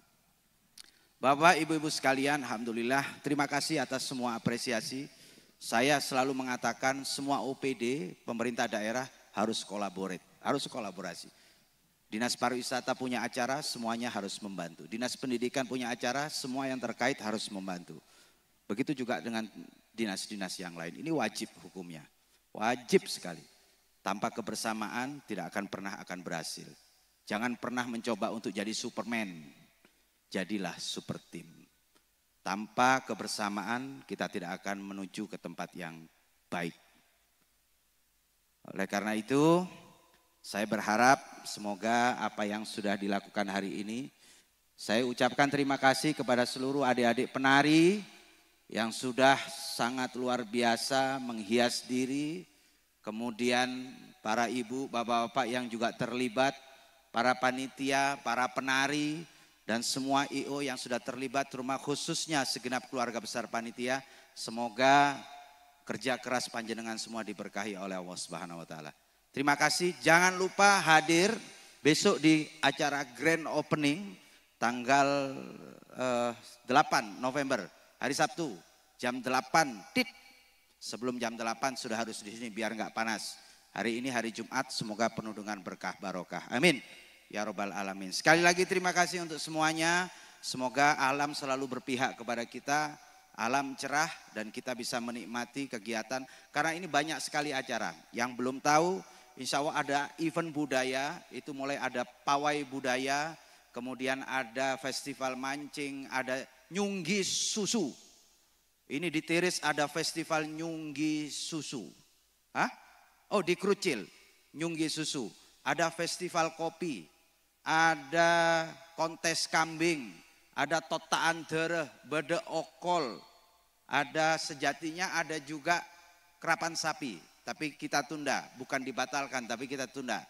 Speaker 6: Bapak, ibu-ibu sekalian, alhamdulillah terima kasih atas semua apresiasi. Saya selalu mengatakan semua OPD pemerintah daerah harus kolaborasi. Dinas pariwisata punya acara, semuanya harus membantu. Dinas pendidikan punya acara, semua yang terkait harus membantu. Begitu juga dengan dinas-dinas yang lain. Ini wajib hukumnya, wajib sekali. Tanpa kebersamaan tidak akan pernah berhasil. Jangan pernah mencoba untuk jadi Superman. Jadilah super team. Tanpa kebersamaan kita tidak akan menuju ke tempat yang baik. Oleh karena itu saya berharap semoga apa yang sudah dilakukan hari ini. Saya ucapkan terima kasih kepada seluruh adik-adik penari yang sudah sangat luar biasa menghias diri. Kemudian para ibu, bapak-bapak yang juga terlibat, para panitia, para penari, dan semua IO yang sudah terlibat, terutama khususnya segenap keluarga besar panitia. Semoga kerja keras panjenengan semua diberkahi oleh Allah Subhanahu wa taala. Terima kasih, jangan lupa hadir besok di acara grand opening tanggal 8 November, hari Sabtu, jam 8 tit. Sebelum jam 8 sudah harus di sini biar nggak panas. Hari ini hari Jumat, semoga penuh dengan berkah barokah. Amin. Ya Rabbal Alamin. Sekali lagi terima kasih untuk semuanya. Semoga alam selalu berpihak kepada kita. Alam cerah dan kita bisa menikmati kegiatan. Karena ini banyak sekali acara. Yang belum tahu, insya Allah ada event budaya. Itu mulai ada pawai budaya. Kemudian ada festival mancing, ada nyunggi susu. Ini di Tiris ada festival nyunggi susu. Hah? Oh di Krucil, nyunggi susu. Ada festival kopi, ada kontes kambing, ada totaan dereh, bede okol. Ada sejatinya ada juga kerapan sapi. Tapi kita tunda, bukan dibatalkan tapi kita tunda.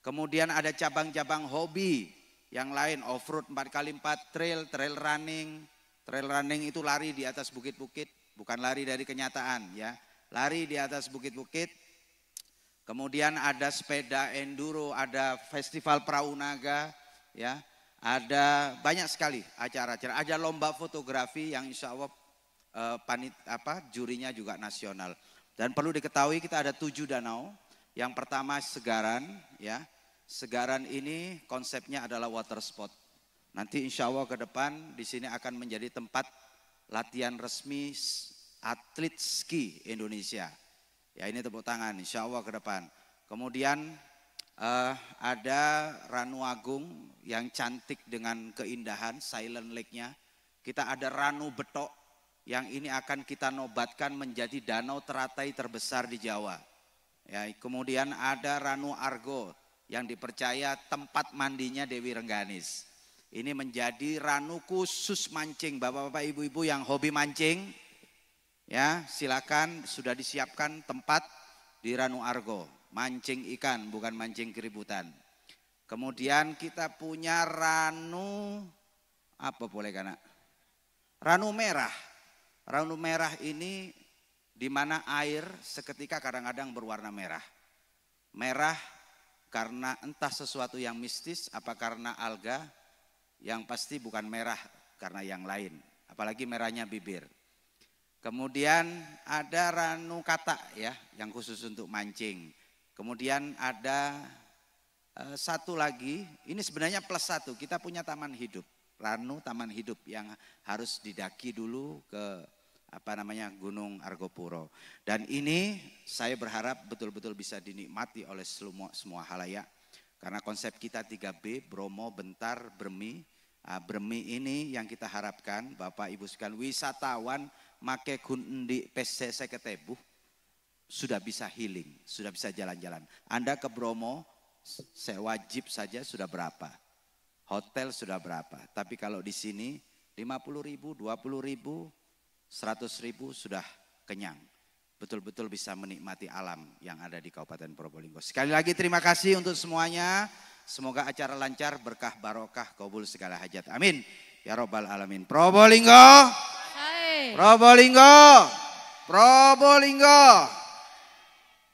Speaker 6: Kemudian ada cabang-cabang hobi yang lain, off-road 4x4, trail running. Trail running itu lari di atas bukit-bukit, bukan lari dari kenyataan ya. Lari di atas bukit-bukit. Kemudian ada sepeda enduro, ada festival perahu naga ya. Ada banyak sekali acara-acara. Ada lomba fotografi yang insya Allah jurinya juga nasional. Dan perlu diketahui kita ada 7 danau. Yang pertama Segaran ya. Segaran ini konsepnya adalah water sport. Nanti insya Allah ke depan di sini akan menjadi tempat latihan resmi atlet ski Indonesia. Ya ini tepuk tangan insya Allah ke depan. Kemudian ada Ranu Agung yang cantik dengan keindahan Silent Lake-nya. Kita ada Ranu Betok yang ini akan kita nobatkan menjadi danau teratai terbesar di Jawa. Ya, kemudian ada Ranu Argo yang dipercaya tempat mandinya Dewi Rengganis. Ini menjadi ranu khusus mancing. Bapak-bapak, ibu-ibu yang hobi mancing, ya silakan sudah disiapkan tempat di Ranu Argo. Mancing ikan, bukan mancing keributan. Kemudian kita punya ranu, apa boleh kan? Ranu merah. Ranu merah ini di mana air seketika kadang-kadang berwarna merah. Merah karena entah sesuatu yang mistis, apa karena alga. Yang pasti bukan merah karena yang lain, apalagi merahnya bibir. Kemudian ada ranu katak ya, yang khusus untuk mancing. Kemudian ada Satu lagi, ini sebenarnya plus satu, kita punya taman hidup. Ranu taman hidup yang harus didaki dulu ke Gunung Argopuro. Dan ini saya berharap betul-betul bisa dinikmati oleh semua halayak. Karena konsep kita 3B, Bromo, Bentar, Bremi. Bremi ini yang kita harapkan Bapak Ibu sekalian wisatawan make kundi PCC Ketebuh sudah bisa healing, sudah bisa jalan-jalan. Anda ke Bromo sewa jeep saja sudah berapa? Hotel sudah berapa? Tapi kalau di sini 50.000, 20.000, 100.000 sudah kenyang. Betul-betul bisa menikmati alam yang ada di Kabupaten Probolinggo. Sekali lagi terima kasih untuk semuanya. Semoga acara lancar, berkah, barokah, kabul segala hajat. Amin. Ya Rabbal Alamin. Probolinggo.
Speaker 1: Hai.
Speaker 6: Probolinggo. Probolinggo.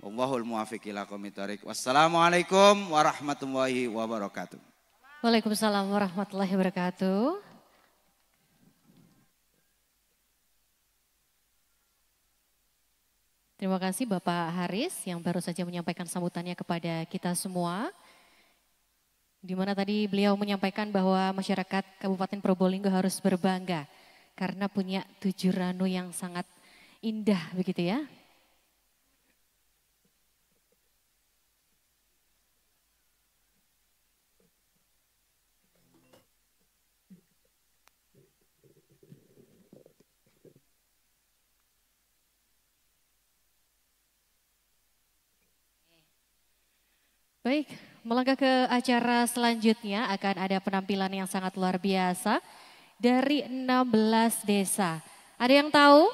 Speaker 6: Wallahul muwaffiq ila aqwamit thoriq. Wassalamualaikum warahmatullahi wabarakatuh.
Speaker 1: Waalaikumsalam warahmatullahi wabarakatuh. Terima kasih Bapak Haris yang baru saja menyampaikan sambutannya kepada kita semua. Di mana tadi beliau menyampaikan bahwa masyarakat Kabupaten Probolinggo harus berbangga karena punya 7 ranu yang sangat indah begitu ya. Baik, melangkah ke acara selanjutnya akan ada penampilan yang sangat luar biasa dari 16 desa. Ada yang tahu?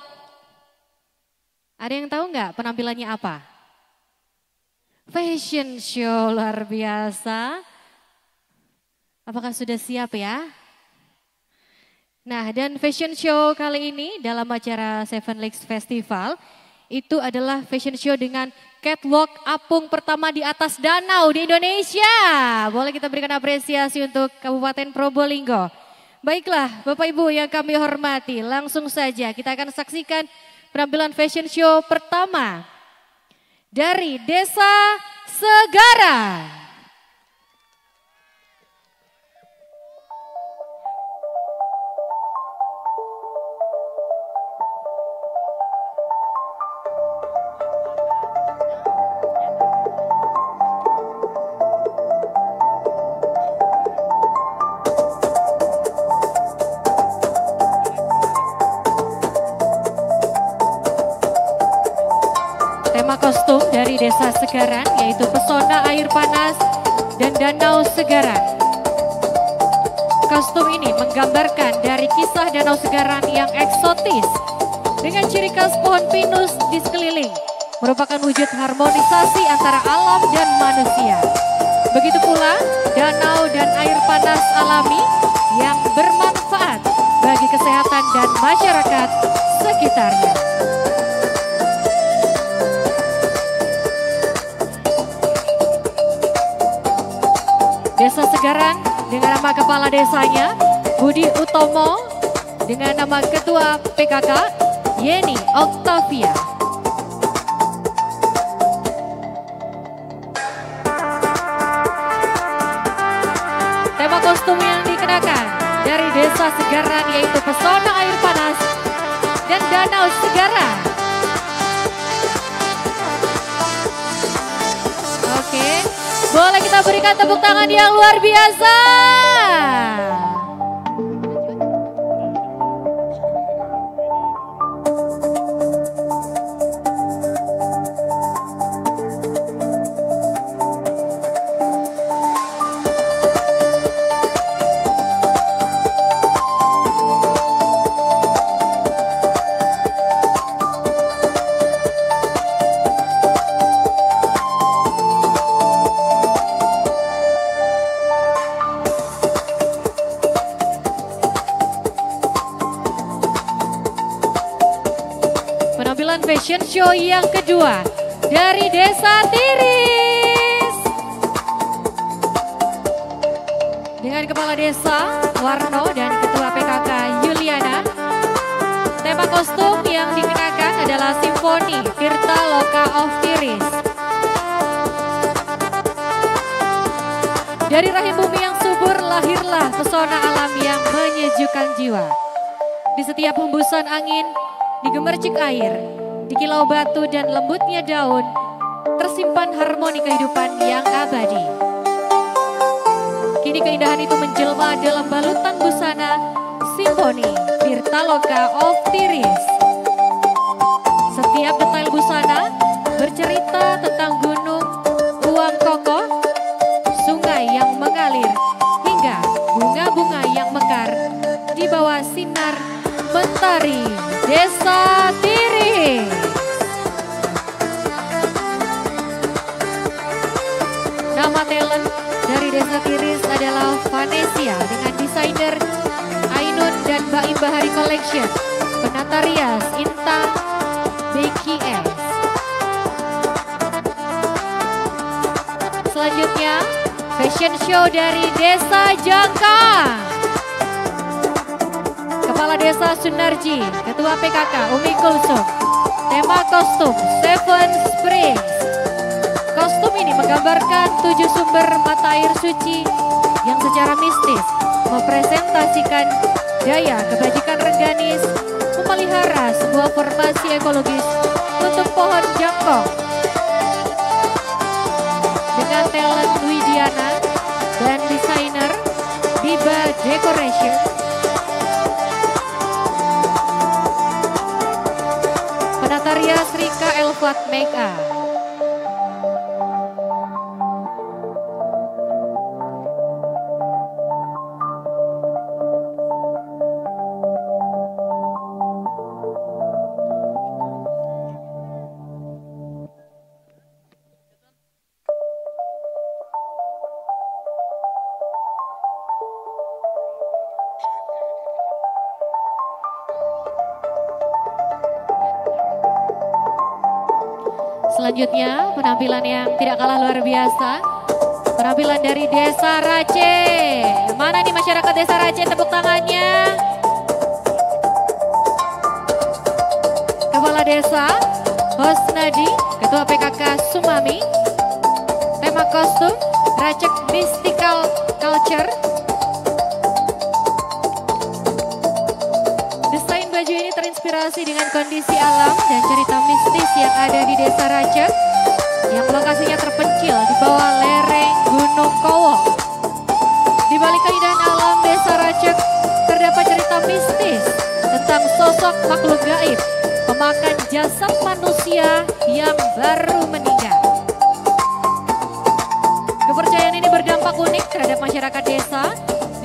Speaker 1: Ada yang tahu nggak penampilannya apa? Fashion show luar biasa. Apakah sudah siap ya? Nah, dan fashion show kali ini dalam acara Seven Lakes Festival itu adalah fashion show dengan catwalk apung pertama di atas danau di Indonesia. Boleh kita berikan apresiasi untuk Kabupaten Probolinggo. Baiklah Bapak Ibu yang kami hormati, langsung saja kita akan saksikan penampilan fashion show pertama dari Desa Segara. Tema kostum dari Desa Segaran yaitu pesona air panas dan danau Segaran. Kostum ini menggambarkan dari kisah danau Segaran yang eksotis dengan ciri khas pohon pinus di sekeliling, merupakan wujud harmonisasi antara alam dan manusia. Begitu pula danau dan air panas alami yang bermanfaat bagi kesehatan dan masyarakat sekitarnya. Desa Segaran dengan nama kepala desanya Budi Utomo, dengan nama ketua PKK Yeni Octavia. Tema kostum yang dikenakan dari Desa Segaran yaitu pesona air panas dan danau Segaran. Oke. Boleh kita berikan tepuk tangan yang luar biasa. Fashion show yang kedua dari Desa Tiris dengan Kepala Desa Warno dan Ketua PKK Yuliana. Tema kostum yang dikenakan adalah Simfoni Tirta Loka of Tiris. Dari rahim bumi yang subur lahirlah pesona alam yang menyejukkan jiwa. Di setiap hembusan angin, di gemercik air, di kilau batu dan lembutnya daun, tersimpan harmoni kehidupan yang abadi. Kini keindahan itu menjelma dalam balutan busana Simfoni Tirtaloka of Tiris. Setiap detail busana bercerita tentang gunung, ruang kokoh, sungai yang mengalir, hingga bunga-bunga yang mekar di bawah sinar mentari Desa Tiris. Nama talent dari Desa Tiris adalah Vanesia dengan desainer Ainun dan Baim Bahari Collection, penata rias Intan Becky S. Selanjutnya fashion show dari Desa Jangkang. Kepala Desa Sunarji, Ketua PKK Umi Kulsum. Tema kostum Seven Springs. Kostum ini menggambarkan 7 sumber mata air suci yang secara mistis mempresentasikan daya kebajikan Rengganis memelihara sebuah formasi ekologis untuk pohon jangkong. Dengan talent Widiana dan desainer Biba Decoration, penata rias Rika Elfat Makeup. Selanjutnya penampilan yang tidak kalah luar biasa, penampilan dari Desa Race. Mana nih masyarakat Desa Race, tepuk tangannya. Kepala Desa Hosnadi, Ketua PKK Sumami. Tema kostum Racek Mystical Culture. Desain baju ini terinspirasi dengan kondisi alam dan cerita mistis yang ada di Desa Racek yang lokasinya terpencil di bawah lereng Gunung Kowok. Di balik keindahan alam Desa Racek terdapat cerita mistis tentang sosok makhluk gaib pemakan jasad manusia yang baru meninggal. Kepercayaan ini berdampak unik terhadap masyarakat desa,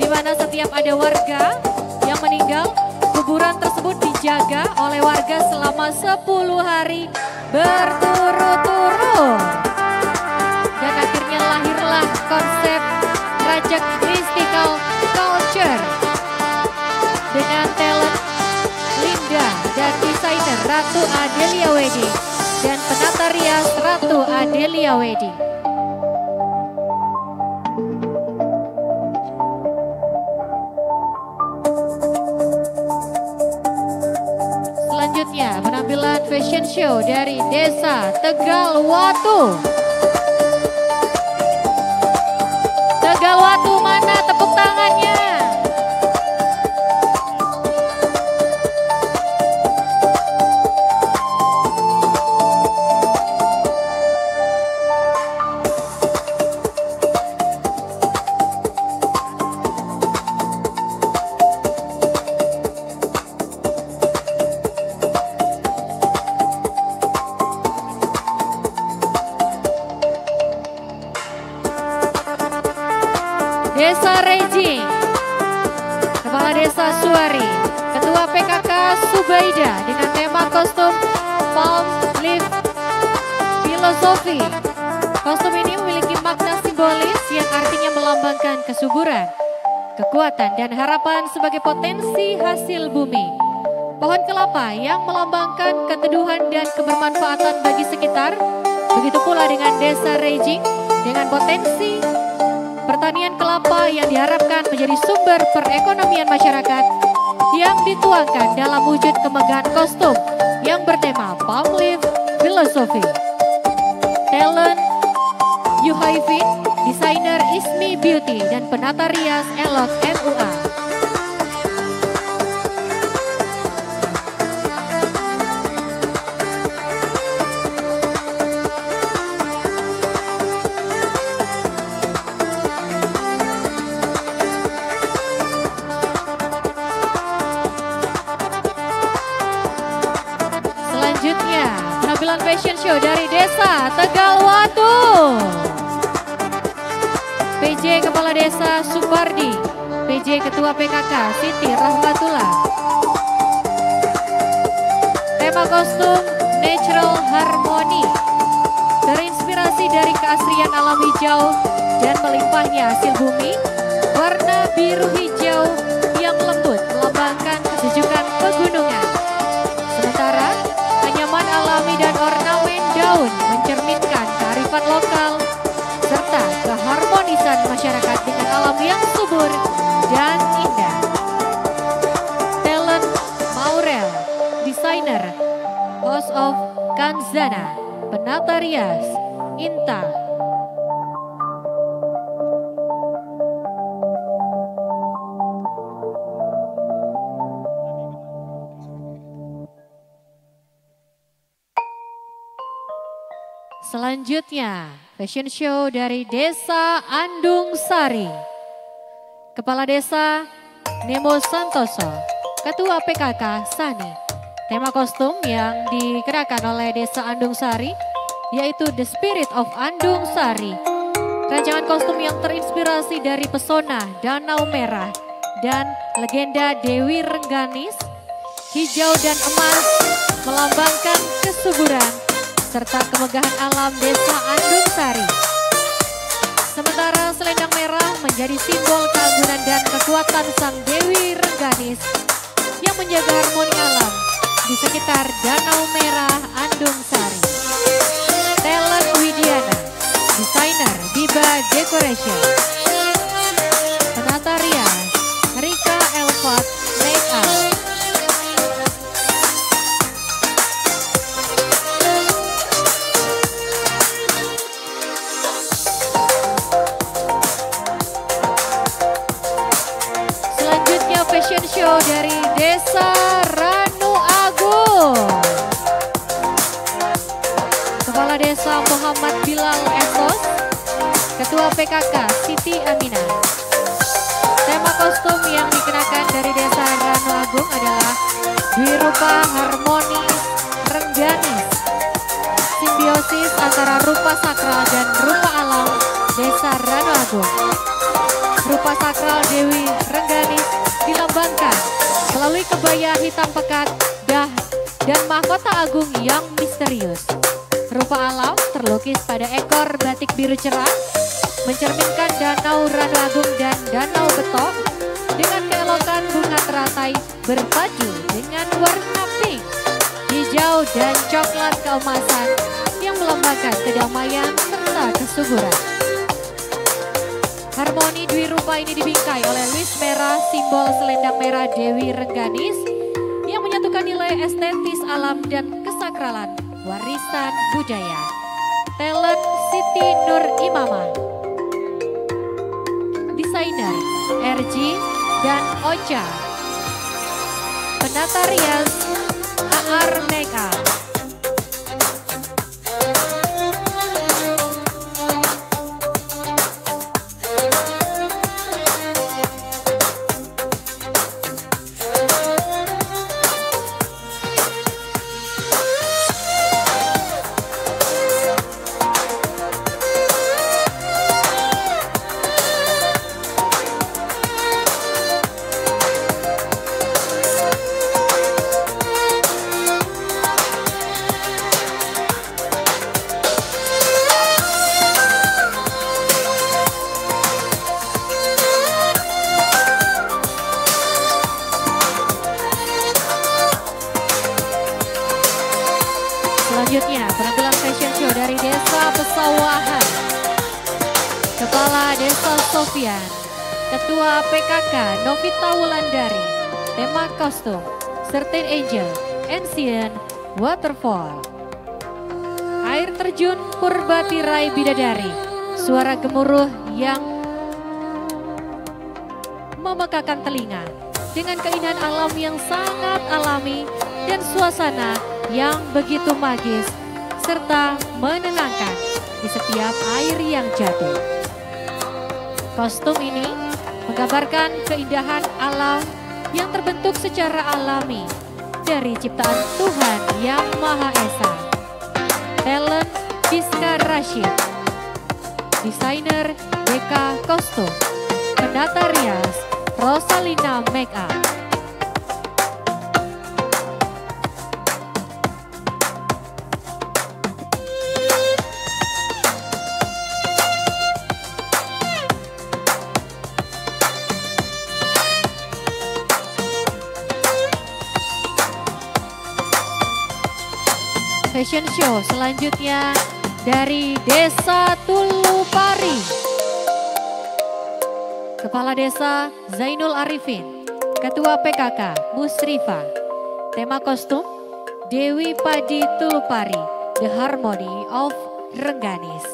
Speaker 1: di mana setiap ada warga yang meninggal, kuburan tersebut dijaga oleh warga selama 10 hari berturut-turut. Dan akhirnya lahirlah konsep Racek Mystical Culture dengan talent Linda dan desainer Ratu Adelia Wedding dan penata rias Ratu Adelia Wedding. Selanjutnya penampilan fashion show dari Desa Tegalwatu. Tegalwatu mana tepuk tangannya? Desa Rejing, Kepala Desa Suari, Ketua PKK Subaida dengan tema kostum Palm Leaf Philosophy. Kostum ini memiliki makna simbolis yang artinya melambangkan kesuburan, kekuatan dan harapan sebagai potensi hasil bumi. Pohon kelapa yang melambangkan keteduhan dan kebermanfaatan bagi sekitar. Begitu pula dengan Desa Rejing dengan potensi pertanian kelapa yang diharapkan menjadi sumber perekonomian masyarakat yang dituangkan dalam wujud kemegahan kostum yang bertema Palm Leaf Philosophy. Talent Yuhaifin, desainer Ismi Beauty, dan penata rias Elok MUA. Selanjutnya, penampilan fashion show dari Desa Tegalwatu. PJ Kepala Desa Supardi, PJ Ketua PKK Siti Rahmatullah. Tema kostum Natural Harmony, terinspirasi dari keasrian alam hijau dan melimpahnya hasil bumi. Warna biru hijau yang lembut melambangkan kesejukan pegunungan. Sementara anyaman alami dan ornamen daun mencerminkan kearifan lokal serta keharmonisan masyarakat dengan alam yang subur dan indah. Talent Maurel, desainer House of Kanzana, penata rias Inta. Selanjutnya, fashion show dari Desa Andung Sari. Kepala Desa Nemo Santoso, Ketua PKK Sani. Tema kostum yang dikenakan oleh Desa Andung Sari yaitu The Spirit of Andung Sari. Rancangan kostum yang terinspirasi dari pesona Danau Merah dan legenda Dewi Rengganis. Hijau dan emas melambangkan kesuburan serta kemegahan alam Desa Andung Sari. Sementara selendang merah menjadi simbol keanggunan dan kekuatan Sang Dewi Rengganis yang menjaga harmoni alam di sekitar Danau Merah Andung Sari. Talent Widiana, desainer Biba Decoration. Penata rias Rika Elfat Makeup. Fashion show dari Desa Ranu Agung. Kepala Desa Muhammad Bilal Esos, Ketua PKK Siti Aminah. Tema kostum yang dikenakan dari Desa Ranu Agung adalah Dwi Rupa Harmonis Rengganis, simbiosis antara rupa sakral dan rupa alam Desa Ranu Agung. Rupa sakral Dewi Rengganis dilambangkan melalui kebaya hitam pekat, dah, dan mahkota agung yang misterius. Rupa alam terlukis pada ekor batik biru cerah, mencerminkan Danau Ranu Agung dan Danau Betok dengan keelokan bunga teratai berpadu dengan warna pink, hijau, dan coklat keemasan yang melambangkan kedamaian serta kesuburan. Harmoni Dwi Rupa ini dibingkai oleh list merah, simbol selendang merah Dewi Rengganis yang menyatukan nilai estetis alam dan kesakralan warisan budaya. Talent Siti Nur Imamah, desainer RG dan Ocha. Penata rias AR Makeup. Selanjutnya, penampilan fashion show dari Desa Pesawahan. Kepala Desa Sofian, Ketua PKK Novita Wulandari. Tema kostum Certain Angel, Ancient Waterfall. Air terjun Purba Tirai Bidadari, suara gemuruh yang memekakan telinga dengan keindahan alam yang sangat alami dan suasana yang begitu magis serta menenangkan di setiap air yang jatuh. Kostum ini menggambarkan keindahan alam yang terbentuk secara alami dari ciptaan Tuhan Yang Maha Esa. Talent Giska Rashid, desainer DK Kostum, penata rias Rosalina Makeup. Fashion show selanjutnya dari Desa Tulupari. Kepala Desa Zainul Arifin, Ketua PKK Musrifa. Tema kostum Dewi Padi Tulupari, The Harmony of Rengganis.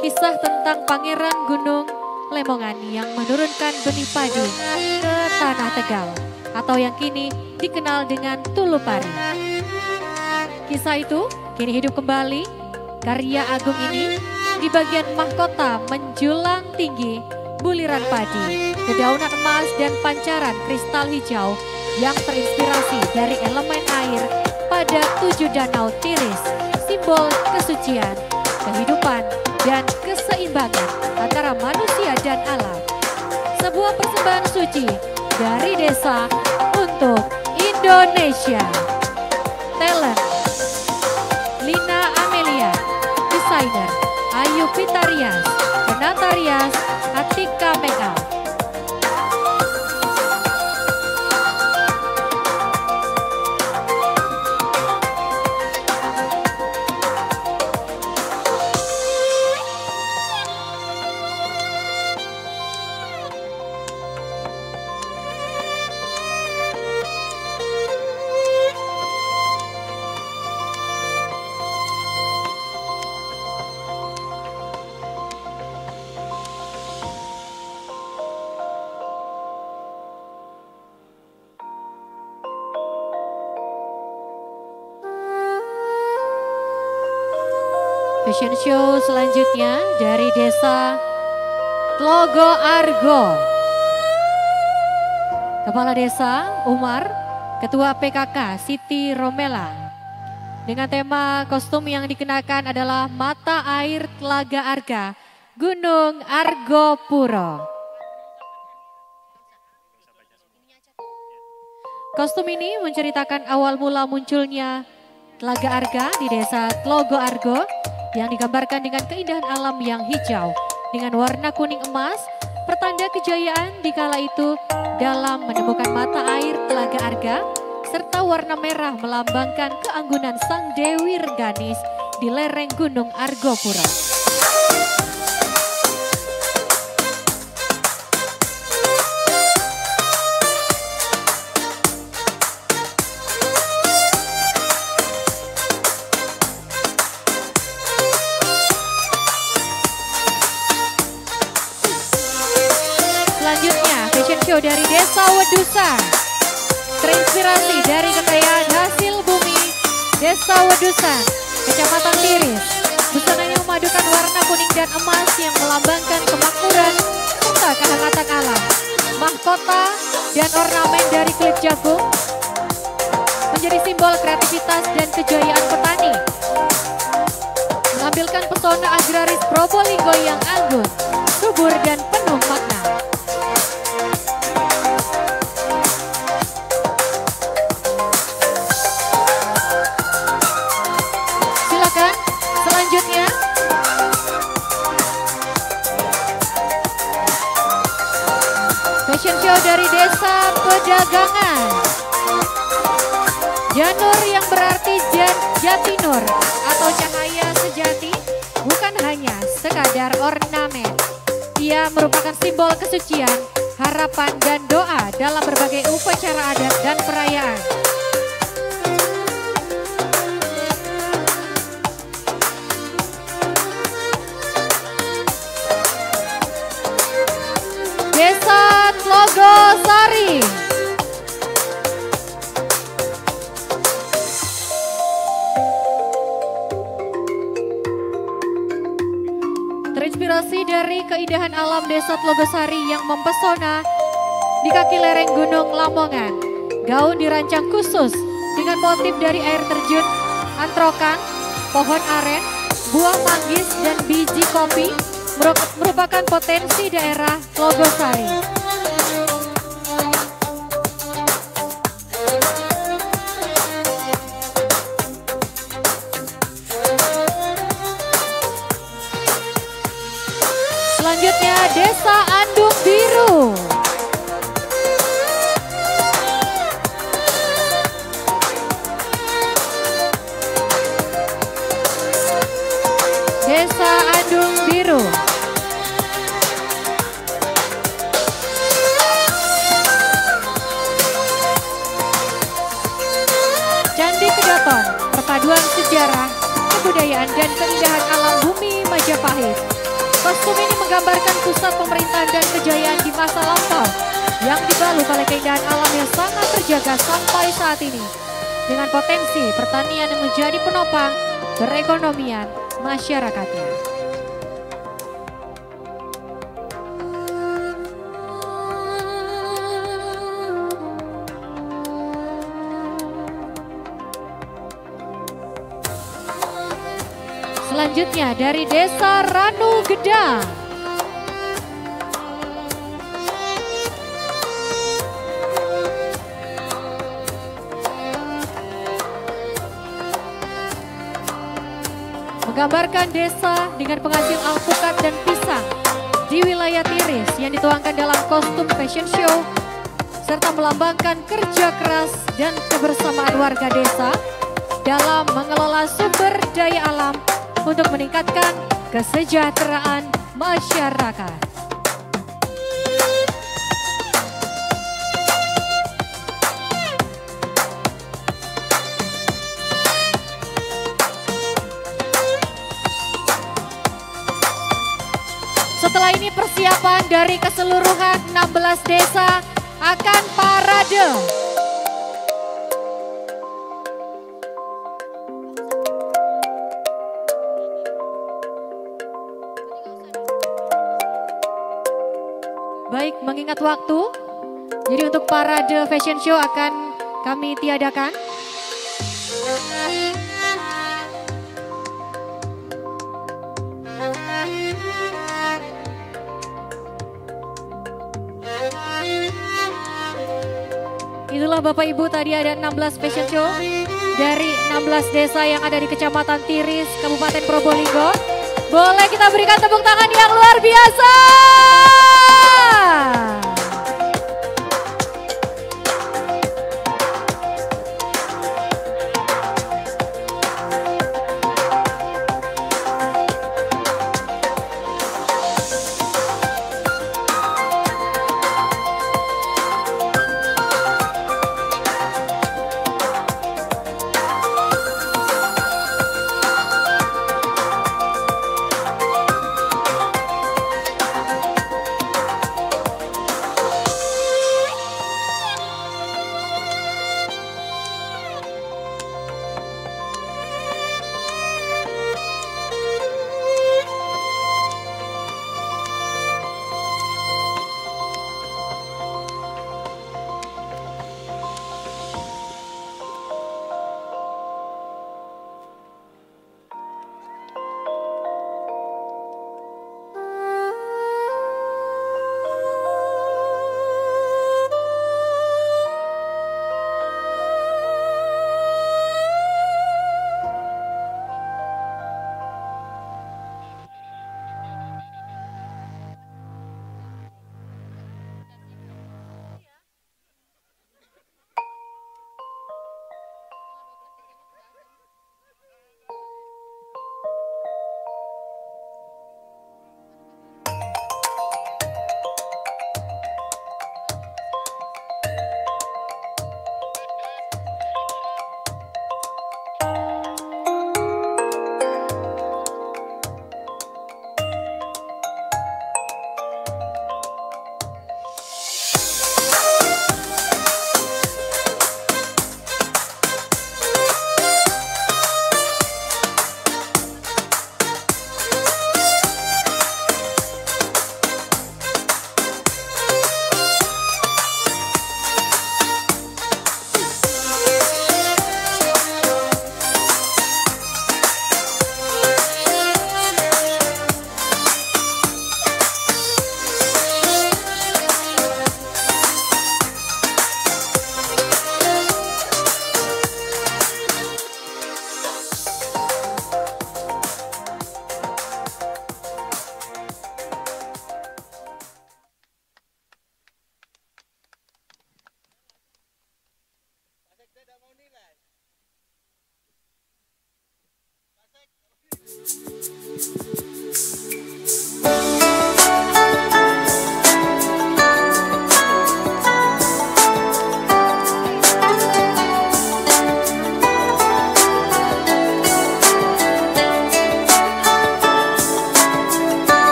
Speaker 1: Kisah tentang Pangeran Gunung Lemongan yang menurunkan benih padi ke Tanah Tegal atau yang kini dikenal dengan Tulupari. Kisah itu kini hidup kembali. Karya agung ini di bagian mahkota menjulang tinggi buliran padi, dedaunan emas dan pancaran kristal hijau yang terinspirasi dari elemen air pada 7 danau tiris, simbol kesucian, kehidupan, dan keseimbangan antara manusia dan alam. Sebuah persembahan suci dari desa untuk Indonesia. Talent Lina Amelia, desainer Ayu Pitarias, penata rias Atika Makeup. Fashion show selanjutnya dari Desa Tlogo Argo. Kepala Desa Umar, Ketua PKK Siti Romela. Dengan tema kostum yang dikenakan adalah Mata Air Telaga Arga, Gunung Argopuro. Kostum ini menceritakan awal mula munculnya Telaga Arga di Desa Tlogo Argo yang digambarkan dengan keindahan alam yang hijau dengan warna kuning emas, pertanda kejayaan di kala itu dalam menemukan mata air Telaga Arga, serta warna merah melambangkan keanggunan Sang Dewi Rengganis di lereng Gunung Argopuro. Dari Desa Wedusan, terinspirasi dari kekayaan hasil bumi Desa Wedusan, Kecamatan Tiris. Busananya memadukan warna kuning dan emas yang melambangkan kemakmuran serta kehangatan alam. Mahkota dan ornamen dari kulit jagung menjadi simbol kreativitas dan kejayaan petani. Menampilkan pesona agraris Probolinggo yang anggun, subur dan penuh makna. Selanjutnya fashion show dari Desa Pedagangan. Janur yang berarti Jatinur atau cahaya sejati bukan hanya sekadar ornamen. Ia merupakan simbol kesucian, harapan dan doa dalam berbagai upacara adat dan perayaan. keindahan alam Desa Tlogosari yang mempesona di kaki lereng Gunung Lamongan. Gaun dirancang khusus dengan motif dari air terjun, antrokan, pohon aren, buah manggis dan biji kopi merupakan potensi daerah Tlogosari. Selanjutnya Desa Andung Biru. Desa Andung Biru. Candi Kedaton, perpaduan sejarah, kebudayaan dan keindahan alam bumi Majapahit. Kostum ini menggambarkan pusat pemerintahan dan kejayaan di masa lampau yang dibalut oleh keindahan alam yang sangat terjaga sampai saat ini. Dengan potensi pertanian yang menjadi penopang perekonomian masyarakatnya. Selanjutnya dari Desa Ranu Gedang. Menggambarkan desa dengan penghasil alpukat dan pisang di wilayah Tiris yang dituangkan dalam kostum fashion show serta melambangkan kerja keras dan kebersamaan warga desa dalam mengelola sumber daya alam untuk meningkatkan kesejahteraan masyarakat. Setelah ini persiapan dari keseluruhan 16 desa akan parade. Baik, mengingat waktu, jadi untuk parade fashion show akan kami tiadakan. Itulah Bapak Ibu, tadi ada 16 fashion show dari 16 desa yang ada di Kecamatan Tiris, Kabupaten Probolinggo. Boleh kita berikan tepuk tangan yang luar biasa.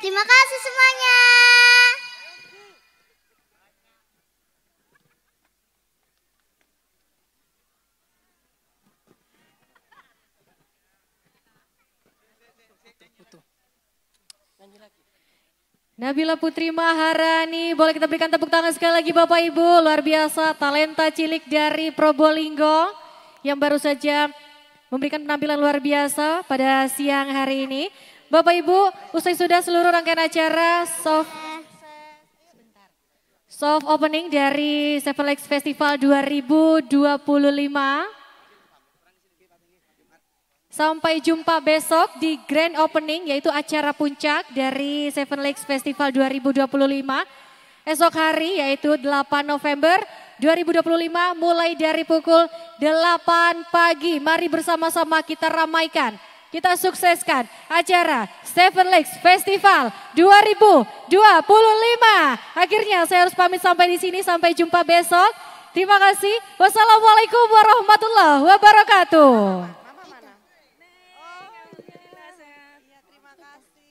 Speaker 7: Terima kasih semuanya.
Speaker 1: Nabila Putri Maharani, boleh kita berikan tepuk tangan sekali lagi Bapak Ibu. Luar biasa talenta cilik dari Probolinggo yang baru saja memberikan penampilan luar biasa pada siang hari ini. Bapak Ibu, usai sudah seluruh rangkaian acara soft opening dari Seven Lakes Festival 2025. Sampai jumpa besok di grand opening yaitu acara puncak dari Seven Lakes Festival 2025. Esok hari yaitu 8 November 2025 mulai dari pukul 8 pagi. Mari bersama-sama kita ramaikan, kita sukseskan acara Seven Lakes Festival 2025. Akhirnya saya harus pamit sampai di sini, sampai jumpa besok. Terima kasih. Wassalamualaikum warahmatullahi wabarakatuh.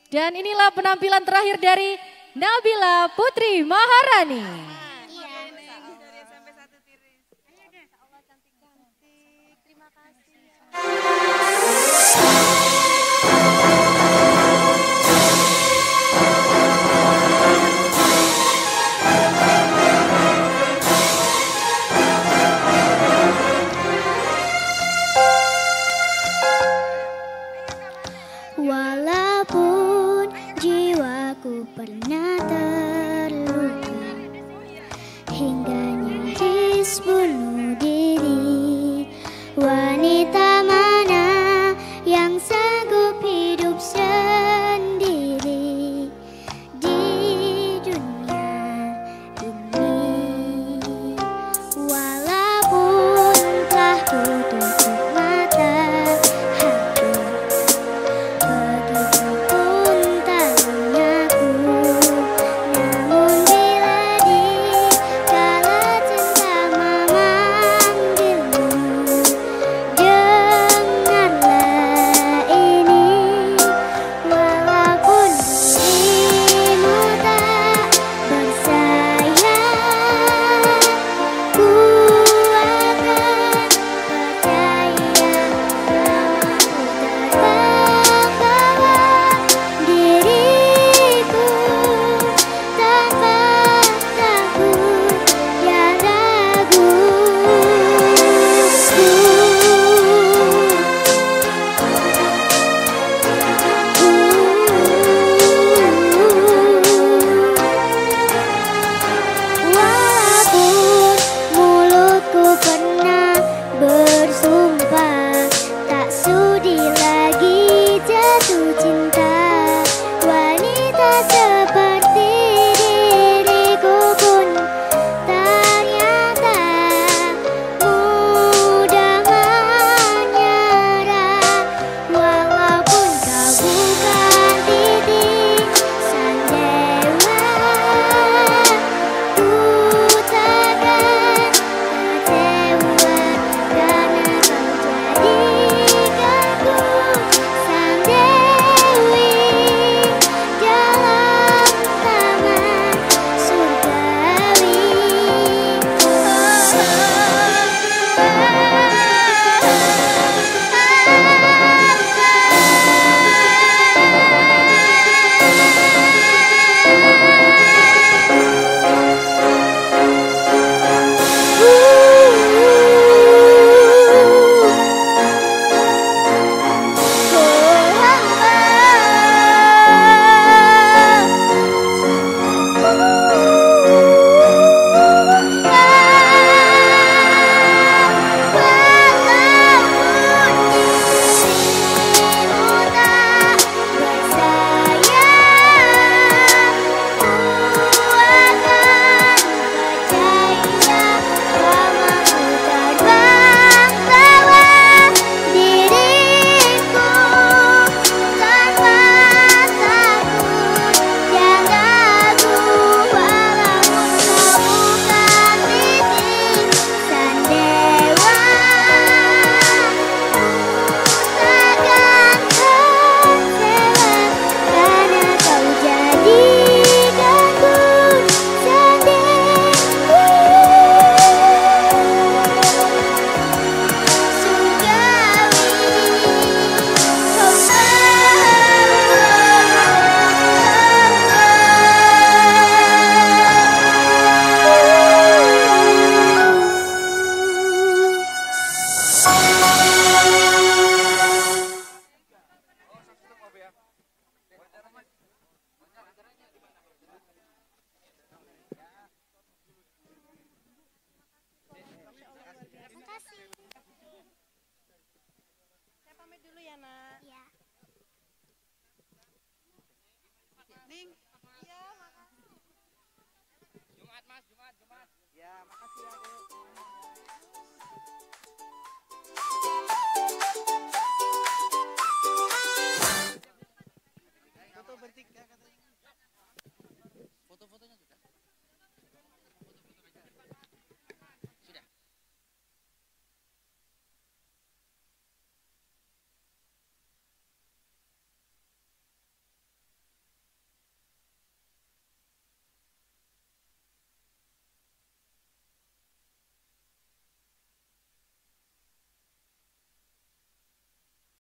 Speaker 1: Dan inilah penampilan terakhir dari Nabila Putri Maharani.
Speaker 7: Walaupun jiwaku pernah terluka hingga nyaris bunuh diri, wanita mana yang sanggup hidup sendiri di dunia ini? Walaupun telah kututup mata hati, begitupun tanyanya namun bila dikala cinta memanggilmu, dengarlah ini. Walaupun dirimu tak bersayap, ku akan percaya namamu terbang bawa diriku tanpa takut dan ragu. Walaupun mulutku pernah bersumpah tak sudi lagi jatuh cinta, wanita seperti diriku pun ternyata mudah menyerah. Walaupun kau bukan titik sandewa, ku takkan kecewa karena kau jadikanku sang dewi dalam taman surgawi.
Speaker 8: Saya pamit dulu ya, Nak.
Speaker 7: Ya.
Speaker 8: Ning. Iya, makasih.
Speaker 9: Jumat, Mas, Jumat.
Speaker 8: Ya, makasih ya, Dek. Foto bertiga katanya.